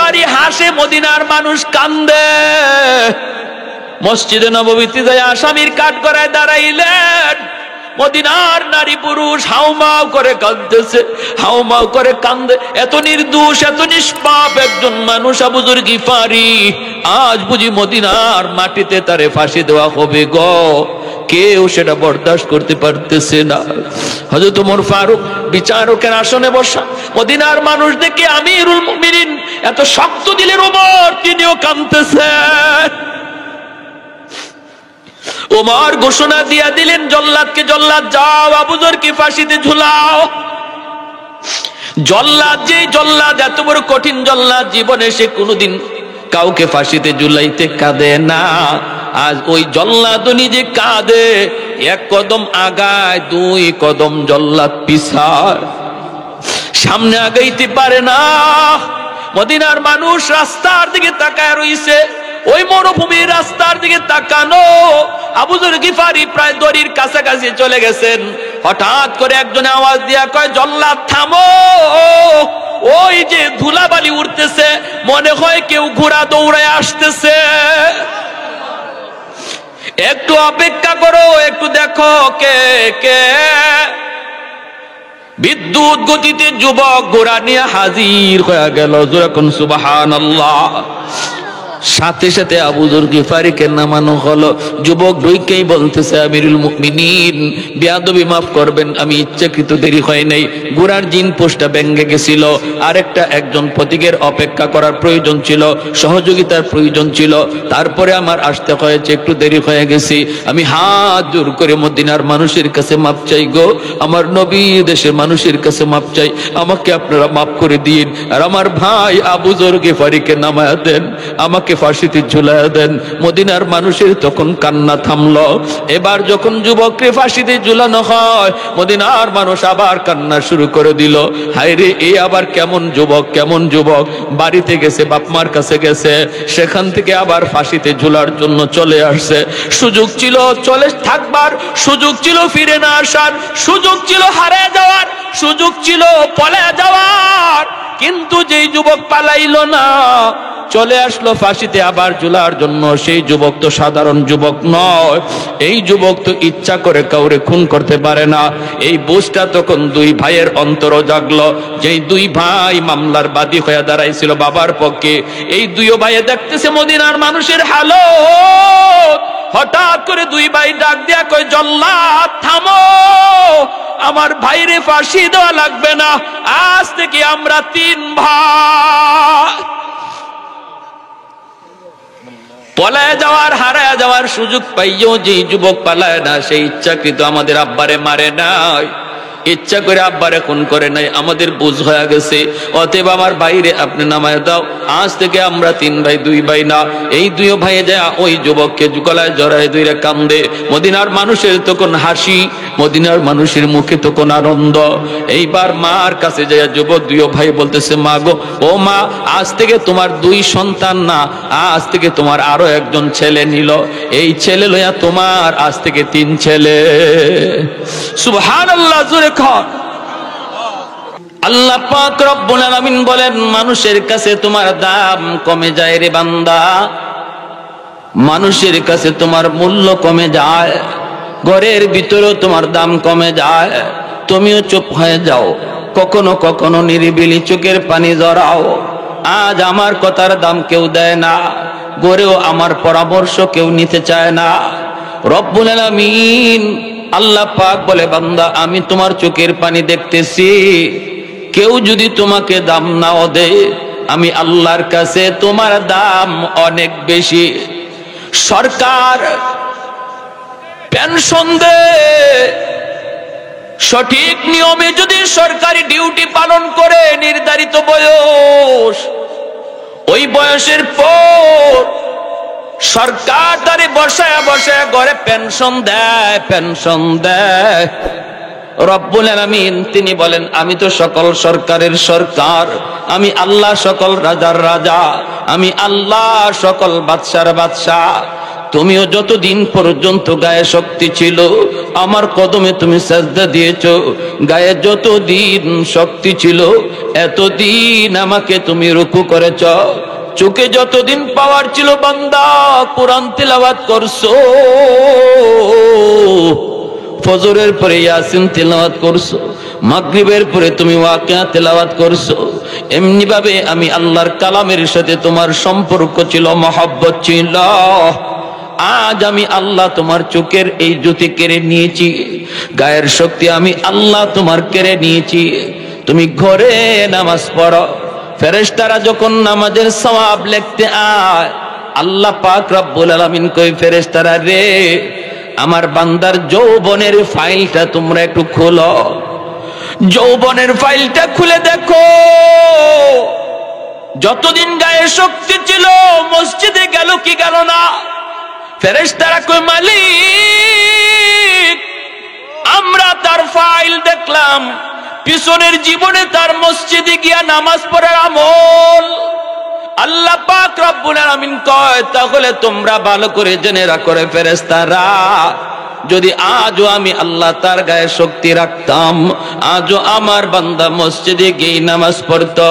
গিফারি হাসে, মদিনার মানুষ কান্দে। মসজিদে নববীতে যায় আসামির কাঠগড়ায় দাঁড়াইলেন, মদিনার নারী পুরুষ হাউমাউ করে কাঁদতেছে, হাউমাউ করে কান্দে। এত নির্দোষ, এত নিষ্পাপ একজন মানুষ আবু যর গিফারি, আজ বুঝি মদিনার মাটিতে তারে ফাঁসি দেওয়া হবে গো। কেউ সেটা বরদাস্ত করতে পারতেছে না। হযরত ওমর ফারুক বিচারকের আসনে বসা, মদিনার মানুষ দেখে আমিরুল মুমিনিন এত শক্ত দিলের ওমর, তিনিও কাঁদতেছেন। ওমর ঘোষণা দিয়া দিলেন জল্লাদকে, জল্লাদ যাও আবু যরকে ফাঁসিতে ঝুলাও। জল্লাদ, যে জল্লাদ এত বড় কঠিন জল্লাদ, জীবনে সে কোনোদিন কাউকে ফাঁসিতে ঝুলাইতে কাঁদে না। আজ ওই জল্লাদ নিজে কাঁদে, এক কদম আগায়, দুই কদম জল্লাদ পিছায়, সামনে আগাইতে পারে না। মদিনার মানুষ রাস্তার দিকে তাকায় রইছে, ওই মরুভূমির রাস্তার দিকে তাকানো। আবু যর গিফারি প্রায় দড়ির কাছাকাছি চলে গেছেন। হঠাৎ করে একজনে আওয়াজ দিয়া কয়, জল্লাদ থামো। ওই যে ধুলাবালি উঠতেছে, মনে হয় কেউ ঘোড়া দৌড়ায় আসতেছে, একটু অপেক্ষা করো, একটু দেখো কে কে। বিদ্যুৎ গতিতে যুবক ঘোড়া নিয়ে হাজির হয়ে গেল। যখন সুবহানাল্লাহ, সাথে সাথে আবু যর গিফারিকে নামানো হলো। যুবক ঢুকেই বলতেছে, আমিরুল মুমিনিন বেয়াদবি মাফ করবেন, আমি ইচ্ছাকৃত দেরি হয় নাই, ঘোড়ার জিন পোস্টটা ভেঙে গেছিল, আরেকটা একজন প্রতীকের অপেক্ষা করার প্রয়োজন ছিল, সহযোগিতার প্রয়োজন ছিল, তারপরে আমার আসতে হয়েছে, একটু দেরি হয়ে গেছি। আমি হাত জোর করে মদিনার মানুষের কাছে মাপ চাই গো, আমার নবী দেশের মানুষের কাছে মাপ চাই, আমাকে আপনারা মাফ করে দিন, আর আমার ভাই আবু যর গিফারিকে নামায়া দেন, আমাকে ফাঁসিতে ঝুলাইয়া দেন। মদিনার মানুষের তখন কান্না থামলো। এবার যখন যুবককে ফাঁসিতে ঝুলানো হয়, মদিনার মানুষ আবার কান্না শুরু করে দিল। হায়রে, এ আবার কেমন যুবক, কেমন যুবক, বাড়িতে গেছে, বাপমার কাছে গেছে, সেখান থেকে আবার ফাঁসিতে ঝুলার জন্য চলে আসছে। সুযোগ ছিল চলে থাকবার, সুযোগ ছিল ফিরে না আসার, সুযোগ ছিল হারিয়ে যাওয়ার, সুযোগ ছিল পলায় যাওয়ার, কিন্তু যেই যুবক পালাইলো না, চলে আসলো ফাঁসিতে আবার ঝুলার জন্য, সেই যুবক তো সাধারণ যুবক নয়। এই যুবক তো ইচ্ছা করে কাউরে খুন করতে পারে না। এই বুঝটা তখন দুই ভাইয়ের অন্তর জাগলো, যেই দুই ভাই মামলার বাদী হয়ে দাঁড়াইছিল বাবার পক্ষে। এই দুই ভাইয়ে দেখতেছে মদিনার মানুষের হালত। হঠাৎ করে দুই ভাই ডাক দিয়া কয়, জল্লাদ থামো, আমার ভাইরে ফাঁসি দেওয়া লাগবে না, আজ থেকে আমরা তিন ভাই। পলায় যাওয়ার, হারায় যাওয়ার সুযোগ পাইও যে যুবক পালায় না, সেই ইচ্ছাকৃত আমাদের আব্বারে মারে নাই, ইচ্ছা করে আব্বারে খুন করে নাই, আমাদের বুঝ হয়ে গেছে। অতএব আমার ভাইরে আপনি নামায় দাও, আজ থেকে আমরা তিন ভাই, দুই ভাই না। এই দুই ভাইয়ে যায় ওই যুবককে গলায় জড়ায় ধরে কান্দে। মদিনার মানুষের তখন হাসি, মদিনার মানুষের মুখে তখন আনন্দ। এইবার মার কাছে যায় যুবক দুই ভাই বলতেছে, মা গো, ও মা, আজ থেকে তোমার দুই সন্তান না, আজ থেকে তোমার আরো একজন ছেলে নিল, এই ছেলে লইয়া তোমার আজ থেকে তিন ছেলে। সুবহানাল্লাহ, জোরে কর। আল্লাহ পাক রব্বুল আলামিন বলেন, মানুষের কাছে তোমার দাম কমে যায় রে বান্দা, মানুষের কাছে তোমার মূল্য কমে যায়, ঘরের ভিতরেও তোমার দাম কমে যায়। তুমিও চুপ হয়ে যাও, কখনো কখনো নিরিবিলি চোখের পানি জড়াও। আজ আমার কথার দাম কেউ দেয় না, ঘরেও আমার পরামর্শ কেউ নিতে চায় না। রব্বুল আলামিন আল্লাহ পাক বলে, বান্দা আমি তোমার চোখের পানি দেখতেছি, কেউ যদি তোমাকে দাম নাও দেয়, আমি আল্লাহর কাছে তোমার দাম অনেক বেশি। সরকার পেনশন দেয়, সঠিক নিয়মে যদি সরকারি ডিউটি পালন করে, নির্ধারিত বয়স, ওই বয়সের পর সরকার তারে বসায় বসায় ঘরে পেনশন দেয়, পেনশন দেয়। রব্বুল আলামিন তিনি বলেন, আমি তো সকল সরকারের সরকার, আমি আল্লাহ সকল রাজার রাজা, আমি আল্লাহ সকল বাদশার বাদশা। তুমিও যতদিন পর্যন্ত গায়ে শক্তি ছিল আমার কদমে তুমি সাজদা দিয়েছো, গায়ে যতদিন শক্তি ছিল এতদিন আমাকে তুমি রুকু করেছ, চোখে যতদিন পাওয়ার ছিল বান্দা কোরআন তিলাওয়াত করছো, ফজরের পরে ইয়াসিন তিলাওয়াত করছো, মাগরিবের পরে তুমি ওয়াকিয়া তিলাওয়াত করছো। এমনি ভাবে আমি আল্লাহর কালামের সাথে তোমার সম্পর্ক ছিল, মহব্বত ছিল। আজ আমি আল্লাহ তোমার চোখের এই জ্যোতি কেড়ে নিয়েছি, গায়ের শক্তি আমি আল্লাহ তোমার কেড়ে নিয়েছি। তুমি ঘরে নামাজ পড়ো, ফেরেশতারা যখন নামাজের সওয়াব লিখতে আয় আল্লাহ পাক রব্বুল আলামিন কই, ফেরেশতারা রে আমার বান্দার যৌবনের ফাইলটা তোমরা একটু খোলো, যৌবনের ফাইলটা খুলে দেখো। যতদিন গায়ে শক্তি ছিল মসজিদে গেল কি গেল না? ফেরেশতারা কই, মালিক আমরা তার ফাইল দেখলাম, পিছনের জীবনে তার মসজিদে গিয়া নামাজ পড়ার আমল। আল্লাহ পাক রব্বুল আলামিন কয়, তাহলে তোমরা ভালো করে জেনে রাখো রে ফেরেশতারা, যদি আজও আমি আল্লাহ তার গায়ে শক্তি রাখতাম, আজও আমার বান্দা মসজিদে গিয়ে নামাজ পড়তো,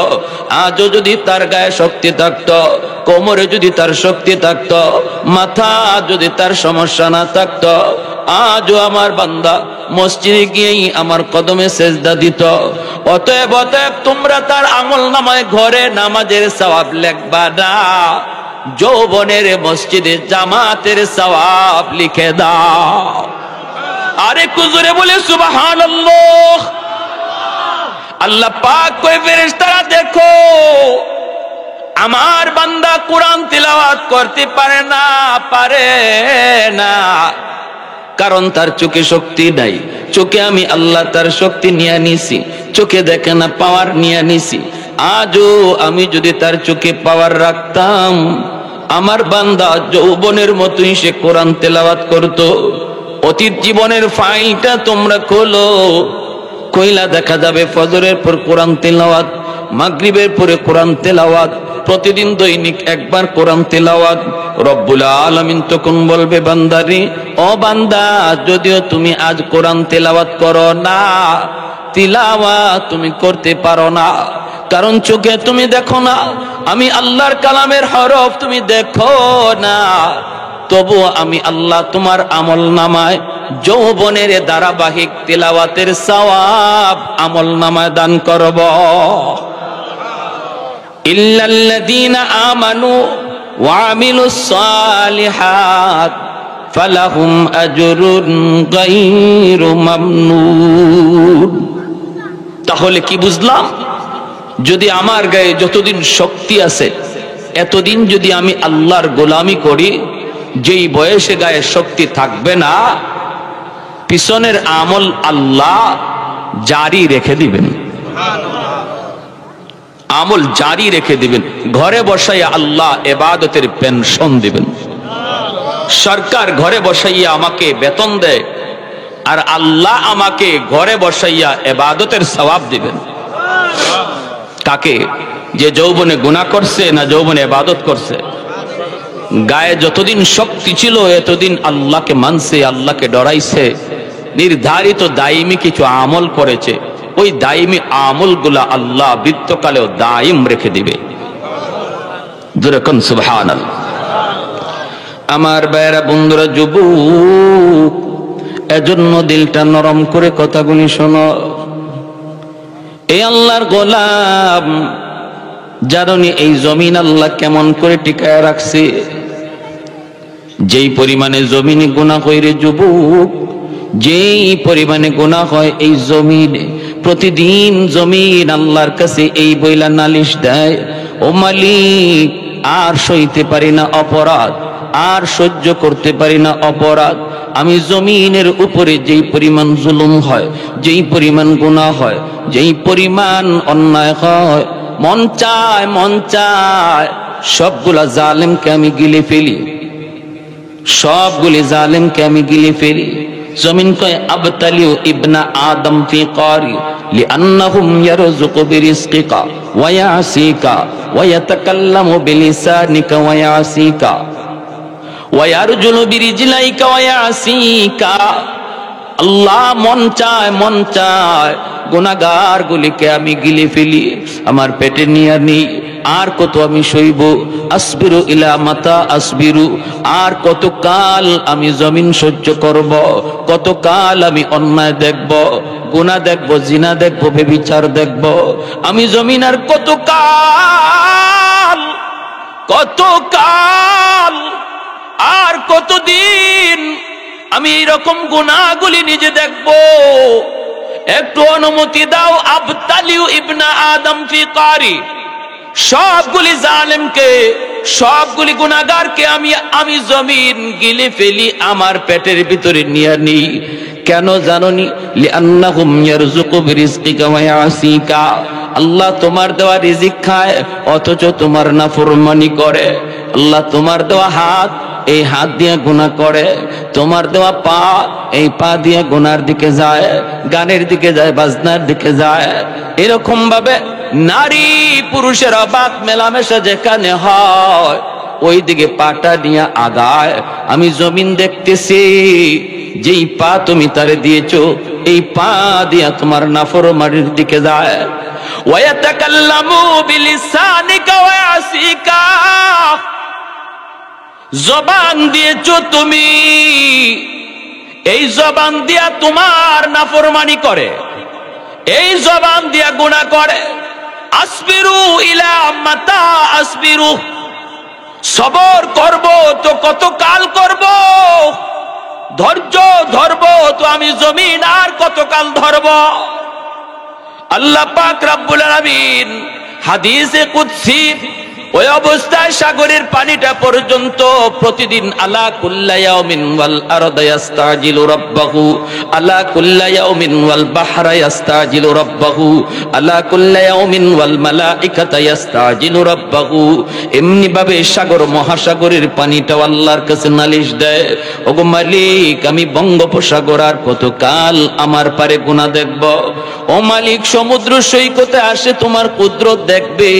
আজও যদি তার গায়ে শক্তি থাকতো, কোমরে যদি তার শক্তি থাকতো, মাথা যদি তার সমস্যা না থাকতো, আজও আমার বান্দা মসজিদে গিয়েই আমার কদমে সেজদা দিত। অতএব তোমরা তার আমল নামায় ঘরে নামাজের সওয়াব লিখবা না, যৌবনের মসজিদে জামাতের সওয়াব লিখে দাও। আরে কুজুরে বলে সুবহানাল্লাহ। আল্লাহ পাক কই, ফেরেশতারা দেখো আমার বান্দা কোরআন তিলাওয়াত করতে পারে না, কারণ তার চোখে শক্তি নাই। চোখে আমি আল্লাহ তার শক্তি নিয়ে নিছি, চোখে দেখে না পাওয়ার নিয়ে নিছি। আজও আমি যদি তার চোখে পাওয়ার রাখতাম আমার বান্দা যৌবনের মতোই সে কোরআন তেলাওয়াত করত। অতীত জীবনের ফাইলটা তোমরা খোলো, কইলা দেখা যাবে ফজরের পর কোরআন তেলাওয়াত, মাগরিবের পরে কোরআন তেলাওয়াত, প্রতিদিন দৈনিক একবার কোরআন তেলাওয়াত। রব্বুল আলামিন তখন বলবে, বান্দারে ও বান্দা, যদিও তুমি আজ কোরআন তেলাওয়াত করো না, তিলাওয়াত তুমি করতে পারো না, কারণ চোখে তুমি দেখো না, আমি আল্লাহর কালামের হরফ তুমি দেখো না, তবু আমি আল্লাহ তোমার আমল নামায় যৌবনের ধারাবাহিক তিলাওয়াতের সওয়াব আমল নামায় দান করব। ইল্লাল্লাযীনা আমানু ওয়া আমিলুস সালিহাত ফালাহুম আজরুন গায়রু মামনুন। তাহলে কি বুঝলাম? যদি আমার গায়ে যতদিন শক্তি আছে এতদিন যদি আমি আল্লাহর গোলামি করি, যেই বয়সে গায়ে শক্তি থাকবে না, পিছনের আমল আল্লাহ জারি রেখে দিবেন, আমল জারি রেখে দিবেন। ঘরে বসাইয়া আল্লাহ ইবাদতের পেনশন দিবেন। সরকার ঘরে বসাইয়া আমাকে বেতন দেয়, আর আল্লাহ আমাকে ঘরে বসাইয়া ইবাদতের সওয়াব দিবেন। কাকে? যে যৌবনে গুনাহ করছে না যৌবনে ইবাদত করছে? গায়ে যতদিন শক্তি ছিল এতদিন আল্লাহকে মানছে, আল্লাহকে ডরাইছে, নির্ধারিত দায়মি কিছু আমল করেছে, ওই দায়মি আমলগুলা আল্লাহ বৃত্তকালেও দায়ম রেখে দিবে। যেরকম সুবহানাল্লাহ। আমার ভাইয়েরা, বন্ধুরা, যুবক, এজন্য দিলটা নরম করে কথাগুলি শোনো। এই আল্লাহর গোলাম জানি এই জমিন আল্লাহ কেমন করে টিকায় রাখছে। যেই পরিমাণে জমিনে গুনাহ হয় রে যুবক, যেই পরিমাণে গুনাহ হয় এই জমিনে, প্রতিদিন জমিন আল্লাহর কাছে এই বইলা নালিশ দেয়, ও মালিক আর সইতে পারি না অপরাধ, আর সহ্য করতে পারি না অপরাধ। আমি জমিনের উপরে যেই পরিমাণ জুলুম হয়, যেই পরিমাণ গুনাহ হয়, যেই পরিমাণ অন্যায় হয়, মন চায় সবগুলা জালেমকে আমি গিলে ফেলি, সবগুলি জালেমকে আমি গিলে ফেলি। জমিন কয়, আবতালিউ ইবনা আদম ফি কারি লিআন্নাহুম ইয়ারযুকু বিরিজকিকা ওয়া ইয়াসিকা ওয়া ইয়াতাকাল্লামু বিলিসানিকা ওয়া ইয়াসিকা ওয়ারজুলু বিরিজলাইকা ওয়ায়াসিকা। আল্লাহ মন চায় গুনাহগার গুলিকে আমি গিলে ফেলি, আমার পেটে নিয়ে নিই। আর কত আমি সইব? আসবিরু ইলা মাতা আসবিরু, আর কত কাল আমি জমিন সহ্য করব? কত কাল আমি অন্যায় দেখব, গুনাহ দেখব, জিনা দেখব, ব্যভিচার দেখব? আমি জমিন আর কত কাল, কত কাল আর কতদিন আমি এরকম গুনাহগুলি নিজে দেখব? একটু অনুমতি দাও। আবতালিউ ইবনা আদম ফি কারি, সবগুলি জালেমকে, সবগুলি গুনাহগারকে আমি জমিন গিলে ফেলি, আমার পেটের ভিতরে নিয়ে নিই। কেন জানোনি? লিআন্নাহুম ইয়ারযুকু বিরিজকিকা ওয়া ইয়াসিকা। আল্লাহ তোমার দেওয়া রিজিক খায় অথচ তোমার নাফরমানি করে। আল্লাহ তোমার দেওয়া হাত, এই হাত দিয়ে গুনাহ করে। তোমার দেওয়া পা, এই পা দিয়ে গুনার দিকে যায়, গানের দিকে যায়, বাজনার দিকে যায়। এরকম ভাবে নারী পুরুষের বাক মেলামেশা যেখানে হয় ওই দিকে পাটা নিয়ে আগায়। আমি জমিন দেখতেছি, যেই পা তুমি তারে দিয়েছো এই পা দিয়া তোমার নাফরমানির দিকে যায়। ওয়ায়াতাকাল্লামু বিলিসানিকা ওয়া ইয়াসিকা, জবান দিয়েছো তুমি, এই জবান দিয়া তোমার নাফরমানি করে, এই জবান দিয়া গুনাহ করে। আসবিরু ইলা মাতা আসবিরু, সবর করব তো কত কাল করব? ধৈর্য ধরব তো আমি জমিন আর কত কাল ধরব? আল্লাহ পাক রব্বুল আলামিন হাদিসে কুদসি ওই অবস্থায় সাগরের পানিটা পর্যন্ত প্রতিদিন আলা কুল্লা ইয়াউমিন ওয়াল আরদা ইস্তাজিলু রাব্বাহু, আলা কুল্লা ইয়াউমিন ওয়াল বাহরা ইস্তাজিলু রাব্বাহু, আলা কুল্লা ইয়াউমিন ওয়াল মালাইকাতু ইস্তাজিলু রাব্বাহু। এমনি ভাবে সাগর মহাসাগরের পানিটা আল্লাহর কাছে নালিশ দেয়, ওগো মালিক আমি বঙ্গোপসাগর আর কত কাল আমার পারে গুনাহ দেখব? ও মালিক সমুদ্র সৈকতে আসে তোমার কুদরত দেখবে,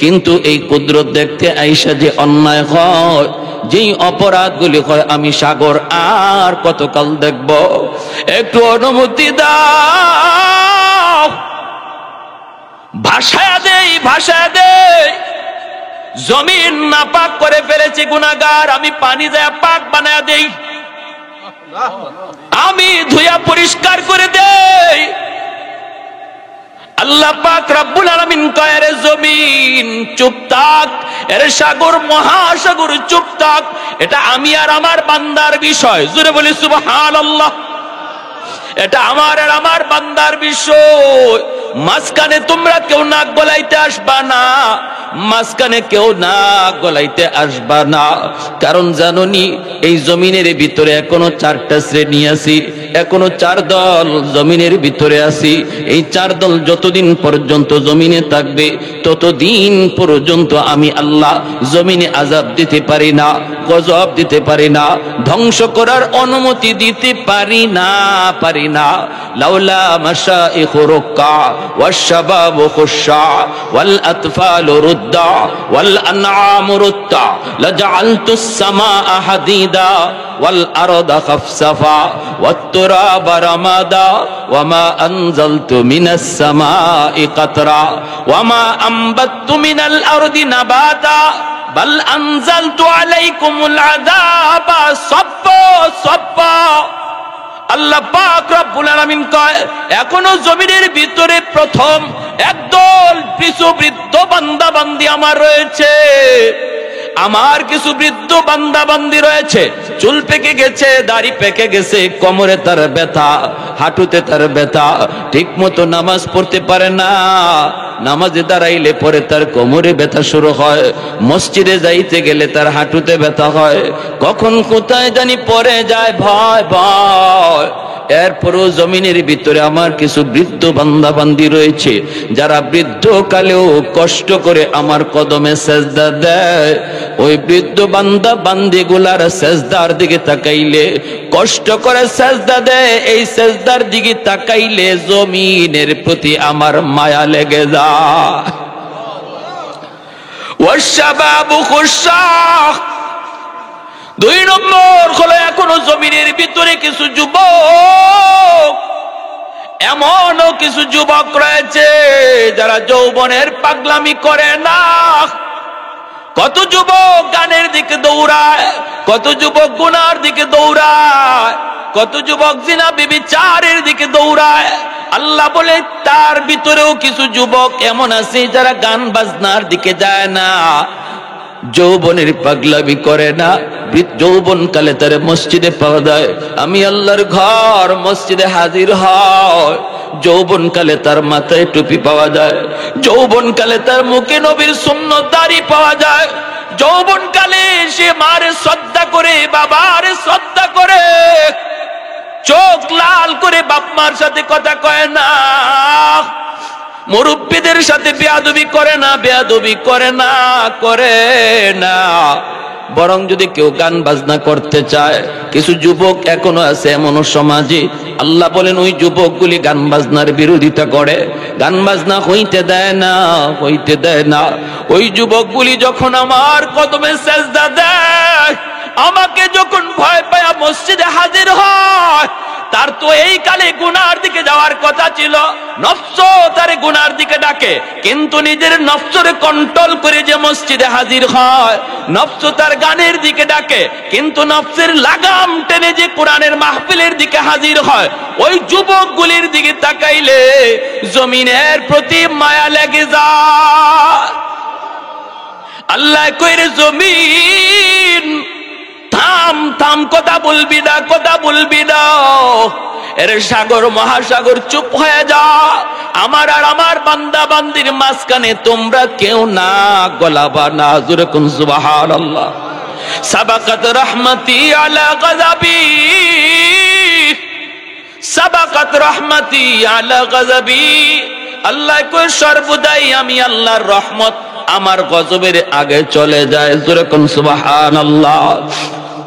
কিন্তু এই কুদরত দেখতে আইসা যে অন্যায় হয়, যেই অপরাধগুলি হয়, আমি সাগর আর কতকাল দেখব? একটু অনুমতি দাও, ভাষায় দেই, ভাষায় দেই। জমিন নাপাক করে ফেলেছে গুনাহগার, আমি পানি দেয়া পাক বানায় দেই, আমি ধুইয়া পরিষ্কার করে দেই। আল্লাহ পাক রব্বুল আলামিন কয়, রে জমিন চুপ থাক, এর সাগর মহাসাগর চুপ থাক, এটা আমি আর আমার বান্দার বিষয়। জোরে বলি সুবহানাল্লাহ। এটা আমার আর আমার বান্দার বিষয়। মাঝখানে তোমরা কেউ নাক গলাইতে আসবা না, মাঝখানে কেউ নাক গলাইতে আসবা না। কারণ জানোনি এই জমিনের ভিতরে এখনো 4টা শ্রেণী আছে, এখনো 4 দল জমিনের ভিতরে আছে। এই 4 দল যতদিন পর্যন্ত জমিনে থাকবে ততদিন পর্যন্ত আমি আল্লাহ জমিনে আযাব দিতে পারি না, গজব দিতে পারি না, ধ্বংস করার অনুমতি দিতে পারি না, পারি না। লাউলা মাশাইখু রুক্কা ওয়াশ-শাবাবু খুশশা ওয়াল আতফালু রুদ্দা ওয়াল আনআমু রুত্তা লাজআলতুস সামাআ হাদিদা ওয়াল আরদা খাফসাফা ওয়াত তুরাবা রামাদা ওয়ামা আনজালতু মিনাস সামাই কাতরা ওয়ামা আমবাততু মিনাল আরদি নাবাতা বাল আনজালতু আলাইকুমুল আযাবা সাফফা সাফফা। আল্লাহ পাক রব্বুল আলামিন কয়, এখনো জমিনের ভিতরে প্রথম একদল কিছু বৃদ্ধ বান্দা বান্দি আমার রয়েছে, আমার কিছু বৃদ্ধ বান্দা বান্দি রয়েছে। চুল পেকে গেছে, দাড়ি পেকে গেছে, কোমরে তার ব্যথা, হাঁটুতে তার ব্যথা, ঠিক মতো নামাজ পড়তে পারে না, নামাজে দাঁড়াইলে পরে তার কোমরে ব্যথা শুরু হয়, মসজিদে যাইতে গেলে তার হাঁটুতে ব্যথা হয়, কখন কোথায় জানি পড়ে যায়, ভয় ভয়। এরপরও জমিনের ভিতরে আমার কিছু বৃদ্ধ বান্দা বান্দি রয়েছে যারা বৃদ্ধ কালেও কষ্ট করে আমার কদমে সেজদা দেয়। ওই বৃদ্ধ বান্দা বান্দি গুলার সেজদার দিকে তাকাইলে, কষ্ট করে সেজদা দেয়, এই সেজদার দিকে তাকাইলে জমিনের প্রতি আমার মায়া লেগে যায়। ওয়াশ-শাবাবু খুশশা, দুই নম্বর হলো এখনো জমিনের ভিতরে কিছু যুবক, এমনও কিছু যুবক রয়েছে যারা যৌবনের পাগলামি করে না। কত যুবক গানের দিকে দৌড়ায়, কত যুবক গুনার দিকে দৌড়ায়, কত যুবক জিনা ব্যভিচারের দিকে দৌড়ায়। আল্লাহ বলে তার ভিতরেও কিছু যুবক এমন আছে যারা গান বাজনার দিকে যায় না, যৌবনের পাগলামি করে না। যৌবন কালে তার মসজিদে পাওয়া যায়, আমি আল্লাহর ঘর মসজিদে হাজির হয়। যৌবন কালে তার মাথায় টুপি পাওয়া যায়, যৌবন কালে তার মুখে নবীর সুন্নত দাড়ি পাওয়া যায়। যৌবন কালে সে মারে শ্রদ্ধা করে, বাবারে শ্রদ্ধা করে, চোখ লাল করে বাপ মার সাথে কথা কয় না, মুরব্বীদের সাথে বেয়াদবি করে না, বেয়াদবি করে না, করে না। বরং যদি কেউ গান বাজনা করতে চায়, কিছু যুবক এখনো আছে এমন সমাজে, আল্লাহ বলেন ওই যুবকগুলি গান বাজনার বিরোধিতা করে, গান বাজনা হইতে দেয় না, হইতে দেয় না। ওই যুবকগুলি যখন আমার কদমে সেজদা দেয়, আমাকে যখন ভয় পায়া মসজিদে হাজির হয়, তার তো এই কালে গুনার দিকে যাওয়ার কথা ছিল, নফস তারে গুনার দিকে ডাকে, কিন্তু নিজের নফসরে কন্ট্রোল করে যে মসজিদে হাজির হয়, নফস তার গানের দিকে ডাকে, কিন্তু নফসের লাগাম টেনে যে কোরআনের মাহফিলের দিকে হাজির হয়, ওই যুবকগুলির দিকে তাকাইলে জমিনের প্রতি মায়া লেগে যায়। আল্লাহ কইরে জমিন থাম থাম, কথা বলবি না, কথা বলবি না। এর সাগর মহাসাগর চুপ হয়ে যা, আমার আর আমার বান্দা বান্দির মাঝখানে তোমরা কেউ না গলাবা না। জোরে কোন সুবহানাল্লাহ। সাবাকাত রহমতি আলা গযাবি, সাবাকাত রহমতি আলা গযাবি। আল্লাহ কই সর্বদাই আমি আল্লাহর রহমত আমার গজবের আগে চলে যায়। জোরে কোন সুবহানাল্লাহ।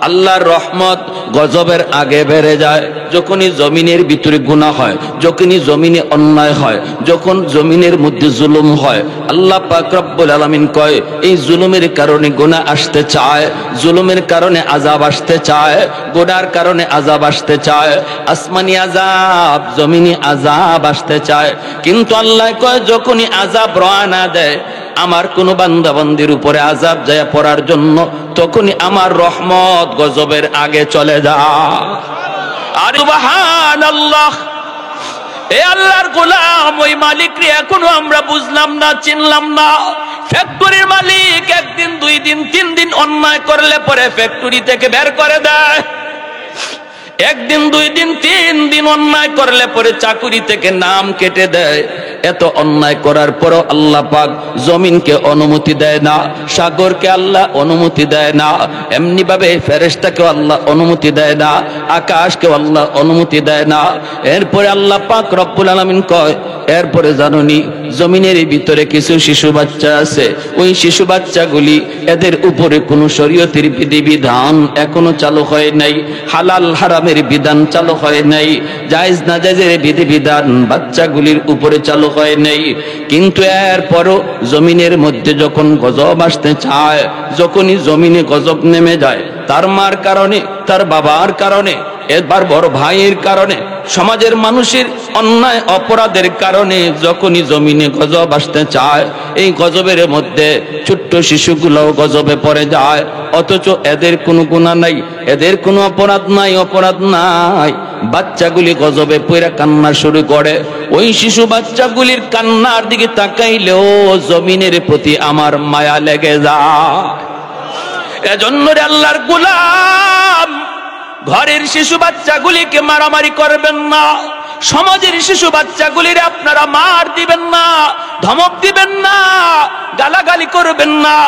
আল্লাহর রহমত গজবের আগে বেড়ে যায় যখনই জমিনের ভিতরে গুনাহ হয়, যখনই জমিনে অন্যায় হয়, যখন জমিনের মধ্যে জুলুম হয়। আল্লাহ পাক রব্বুল আলামিন কয় এই জুলুমের কারণে গুনাহ আসতে চায়, জুলুমের কারণে আযাব আসতে চায়, গুনার কারণে আযাব আসতে চায়, আসমানি আযাব জমিনি আযাব আসতে চায়। কিন্তু আল্লাহ কয় যখনই আযাব রওনা দেয় আমার কোন বান্দা বান্দির উপরে আযাব যায় পড়ার জন্য, তখনই আমার রহমত গজবের আগে চলে যায়। আর সুবহানাল্লাহ। এ আল্লাহর গোলাম, ওই মালিক রে এখনো আমরা বুঝলাম না, চিনলাম না। ফ্যাক্টরির মালিক একদিন, দুই দিন, তিন দিন অন্যায় করলে পরে ফ্যাক্টরি থেকে বের করে দেয়। একদিন, দুই দিন, তিন দিন অন্যায় করলে পরে চাকুরি থেকে নাম কেটে দেয়। এত অন্যায় করার পরও আল্লাহ পাক জমিনকে অনুমতি দেয় না, সাগরকে আল্লাহ অনুমতি দেয় না, এমনি ভাবে ফেরেশতাকে আল্লাহ অনুমতি দেয় না, আকাশকে আল্লাহ অনুমতি দেয় না। এরপরে আল্লাহ পাক রব্বুল আলামিন কয় এরপরে জানুনি জমিনের ভিতরে কিছু শিশু বাচ্চা আছে, ওই শিশু বাচ্চাগুলি এদের উপরে কোনো শরীয়তের বিধিবিধান এখনো চালু হয় নাই, হালাল হারামের বিধান চালু হয় নাই, জায়েজ না জায়েজের বিধিবিধান বাচ্চাগুলির উপরে চালু হয় নাই। কিন্তু এরপরও জমিনের মধ্যে যখন গজব আসতে চায়, যখনই জমিনে গজব নেমে যায়, তার মার কারণে, তার বাবার কারণে, এবার বড় ভাইয়ের কারণে, সমাজের মানুষের অন্যায় অপরাধের কারণে যখনই জমিনে গজব আসতে চায়, এই গজবের মধ্যে ছোট্ট শিশুগুলো গজবে পড়ে যায়। অথচ এদের কোনো গুনাহ নাই, এদের কোনো অপরাধ নাই, অপরাধ নাই। বাচ্চাগুলি গজবে পড়ে কান্না শুরু করে। ওই শিশু বাচ্চাগুলির কান্নার দিকে তাকাইলেও জমিনের প্রতি আমার মায়া লেগে যায়। এজন্য আল্লাহর গোলাম, ঘরের শিশু বাচ্চাগুলিকে মারামারি করবেন না, সমাজের শিশু বাচ্চাগুলির আপনারা মার দিবেন না, ধমক দিবেন না, গালাগালি করবেন না।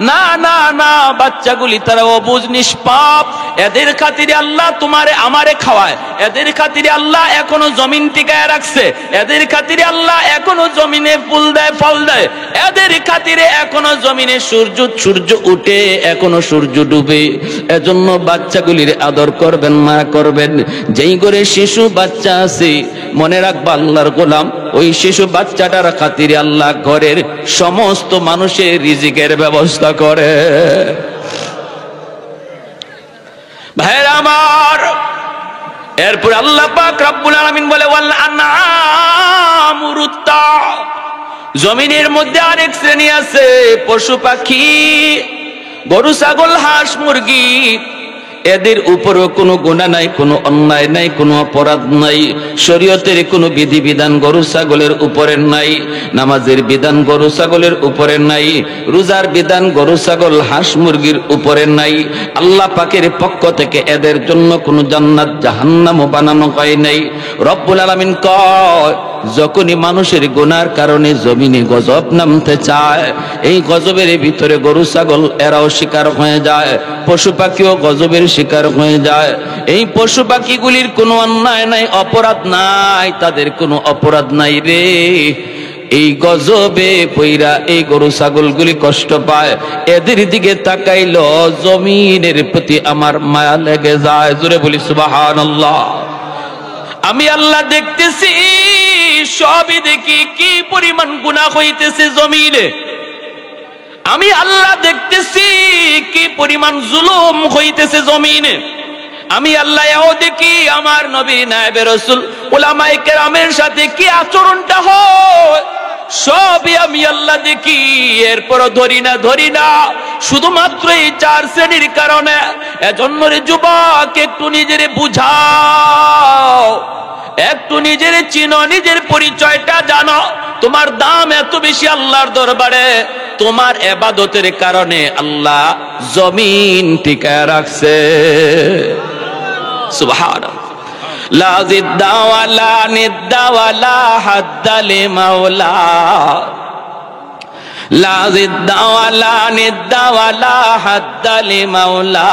না না না, বাচ্চাগুলি তারা অবুঝ নিষ্পাপ, এদের খাতিরে আল্লাহ তোমারে আমারে খাওয়ায়, এদের খাতিরে আল্লাহ এখনো জমিন টিকায় রাখছে, এদের খাতিরে আল্লাহ এখনো জমিনে ফুল দেয়, ফল দেয়, এদের খাতিরে এখনো জমিনে সূর্য উঠে, এখনো সূর্য ডুবে। এজন্য বাচ্চাগুলির আদর করবেন, মায়া করবেন। যেই ঘরে শিশু বাচ্চা আছে, মনে রাখবা আল্লাহর গোলাম, ওই শিশু বাচ্চাটার খাতিরে আল্লাহ ঘরের সমস্ত মানুষের রিজিকের ব্যবস্থা করে। ভাইরা আমার, এরপর আল্লাহ পাক রব্বুল আলামিন বলে ওয়াল আনআমু রুত্তা, জমিনের মধ্যে আরেক শ্রেণী আছে পশু পাখি, গরু ছাগল হাঁস মুরগি, এদের উপরও কোনো গুনাহ নাই, কোনো অন্যায় নাই, কোনো অপরাধ নাই। শরীয়তের কোনো বিধিবিধান গরু ছাগলের উপরে নাই, নামাজের বিধান গরু ছাগলের উপরে নাই, রোজার বিধান গরু ছাগল হাঁস মুরগির উপরে নাই। আল্লাহ পাকের পক্ষ থেকে এদের জন্য কোনো জান্নাত জাহান্নামও বানানো হয় নাই। রব্বুল আলামিন কয়, যখনই মানুষের গুনার কারণে জমিনে গজব নামতে চায়, এই গজবের ভিতরে গরু ছাগল এরাও শিকার হয়ে যায়, পশু পাখিও গজবের শিকার হয়ে যায়। এই পশু পাখিগুলির কোনো অন্যায় নাই, অপরাধ নাই, তাদের কোনো অপরাধ নাই রে। এই গজবে পইরা এই গরু ছাগলগুলি কষ্ট পায়, এদের দিকে তাকাইল জমিনের প্রতি আমার মায়া লেগে যায়। জোরে বলি সুবহানাল্লাহ। আমি আল্লাহ দেখতেছি, সবই দেখি কি পরিমাণ গুনাহ হইতেছে জমিনে। আমি আল্লাহ দেখতেছি কি পরিমাণ জুলুম হইতেছে জমিনে। আমি আল্লাহ এও দেখি আমার নবী নায়েবে রাসূল উলামায়ে কেরামের সাথে কি আচরণটা হয়, সবই আমি আল্লাহ দেখি। এরপরও ধরি না শুধুমাত্র এই চার শ্রেণীর কারণে। এজন্য রে যুবক, একটু নিজের বুঝাও, একটু নিজের চিনো, নিজের পরিচয়টা জানো। তোমার দাম এত বেশি আল্লাহর দরবারে, তোমার ইবাদতের কারণে আল্লাহ জমিন টিকায় রাখছে। সুবহানাল্লাহ। লা জিদ্দা ওয়ালা নিদ্দা ওয়ালা হাদ্দা লিমাওলা, লা জিদ্দা ওয়ালা নিদ্দা ওয়ালা হাদ্দা লিমাওলা,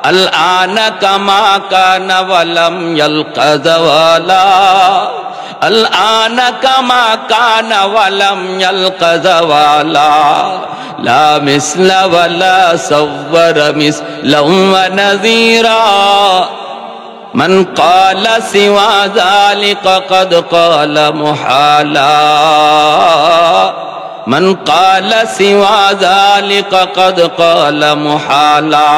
আল আনা কামা কানা ওয়ালাম ইয়ালকা যাওয়ালা, আল আনা কামা কানা ওয়ালাম ইয়ালকা যাওয়ালা, লা মিসলা ওয়ালা সাওয়ারা মিসলাম ওয়া নাযীরা, মান ক্বালা সিওয়া যালিকা ক্বাদ ক্বালা মুহালা, মান ক্বালা সিওয়া যালিকা ক্বাদ ক্বালা মুহালা,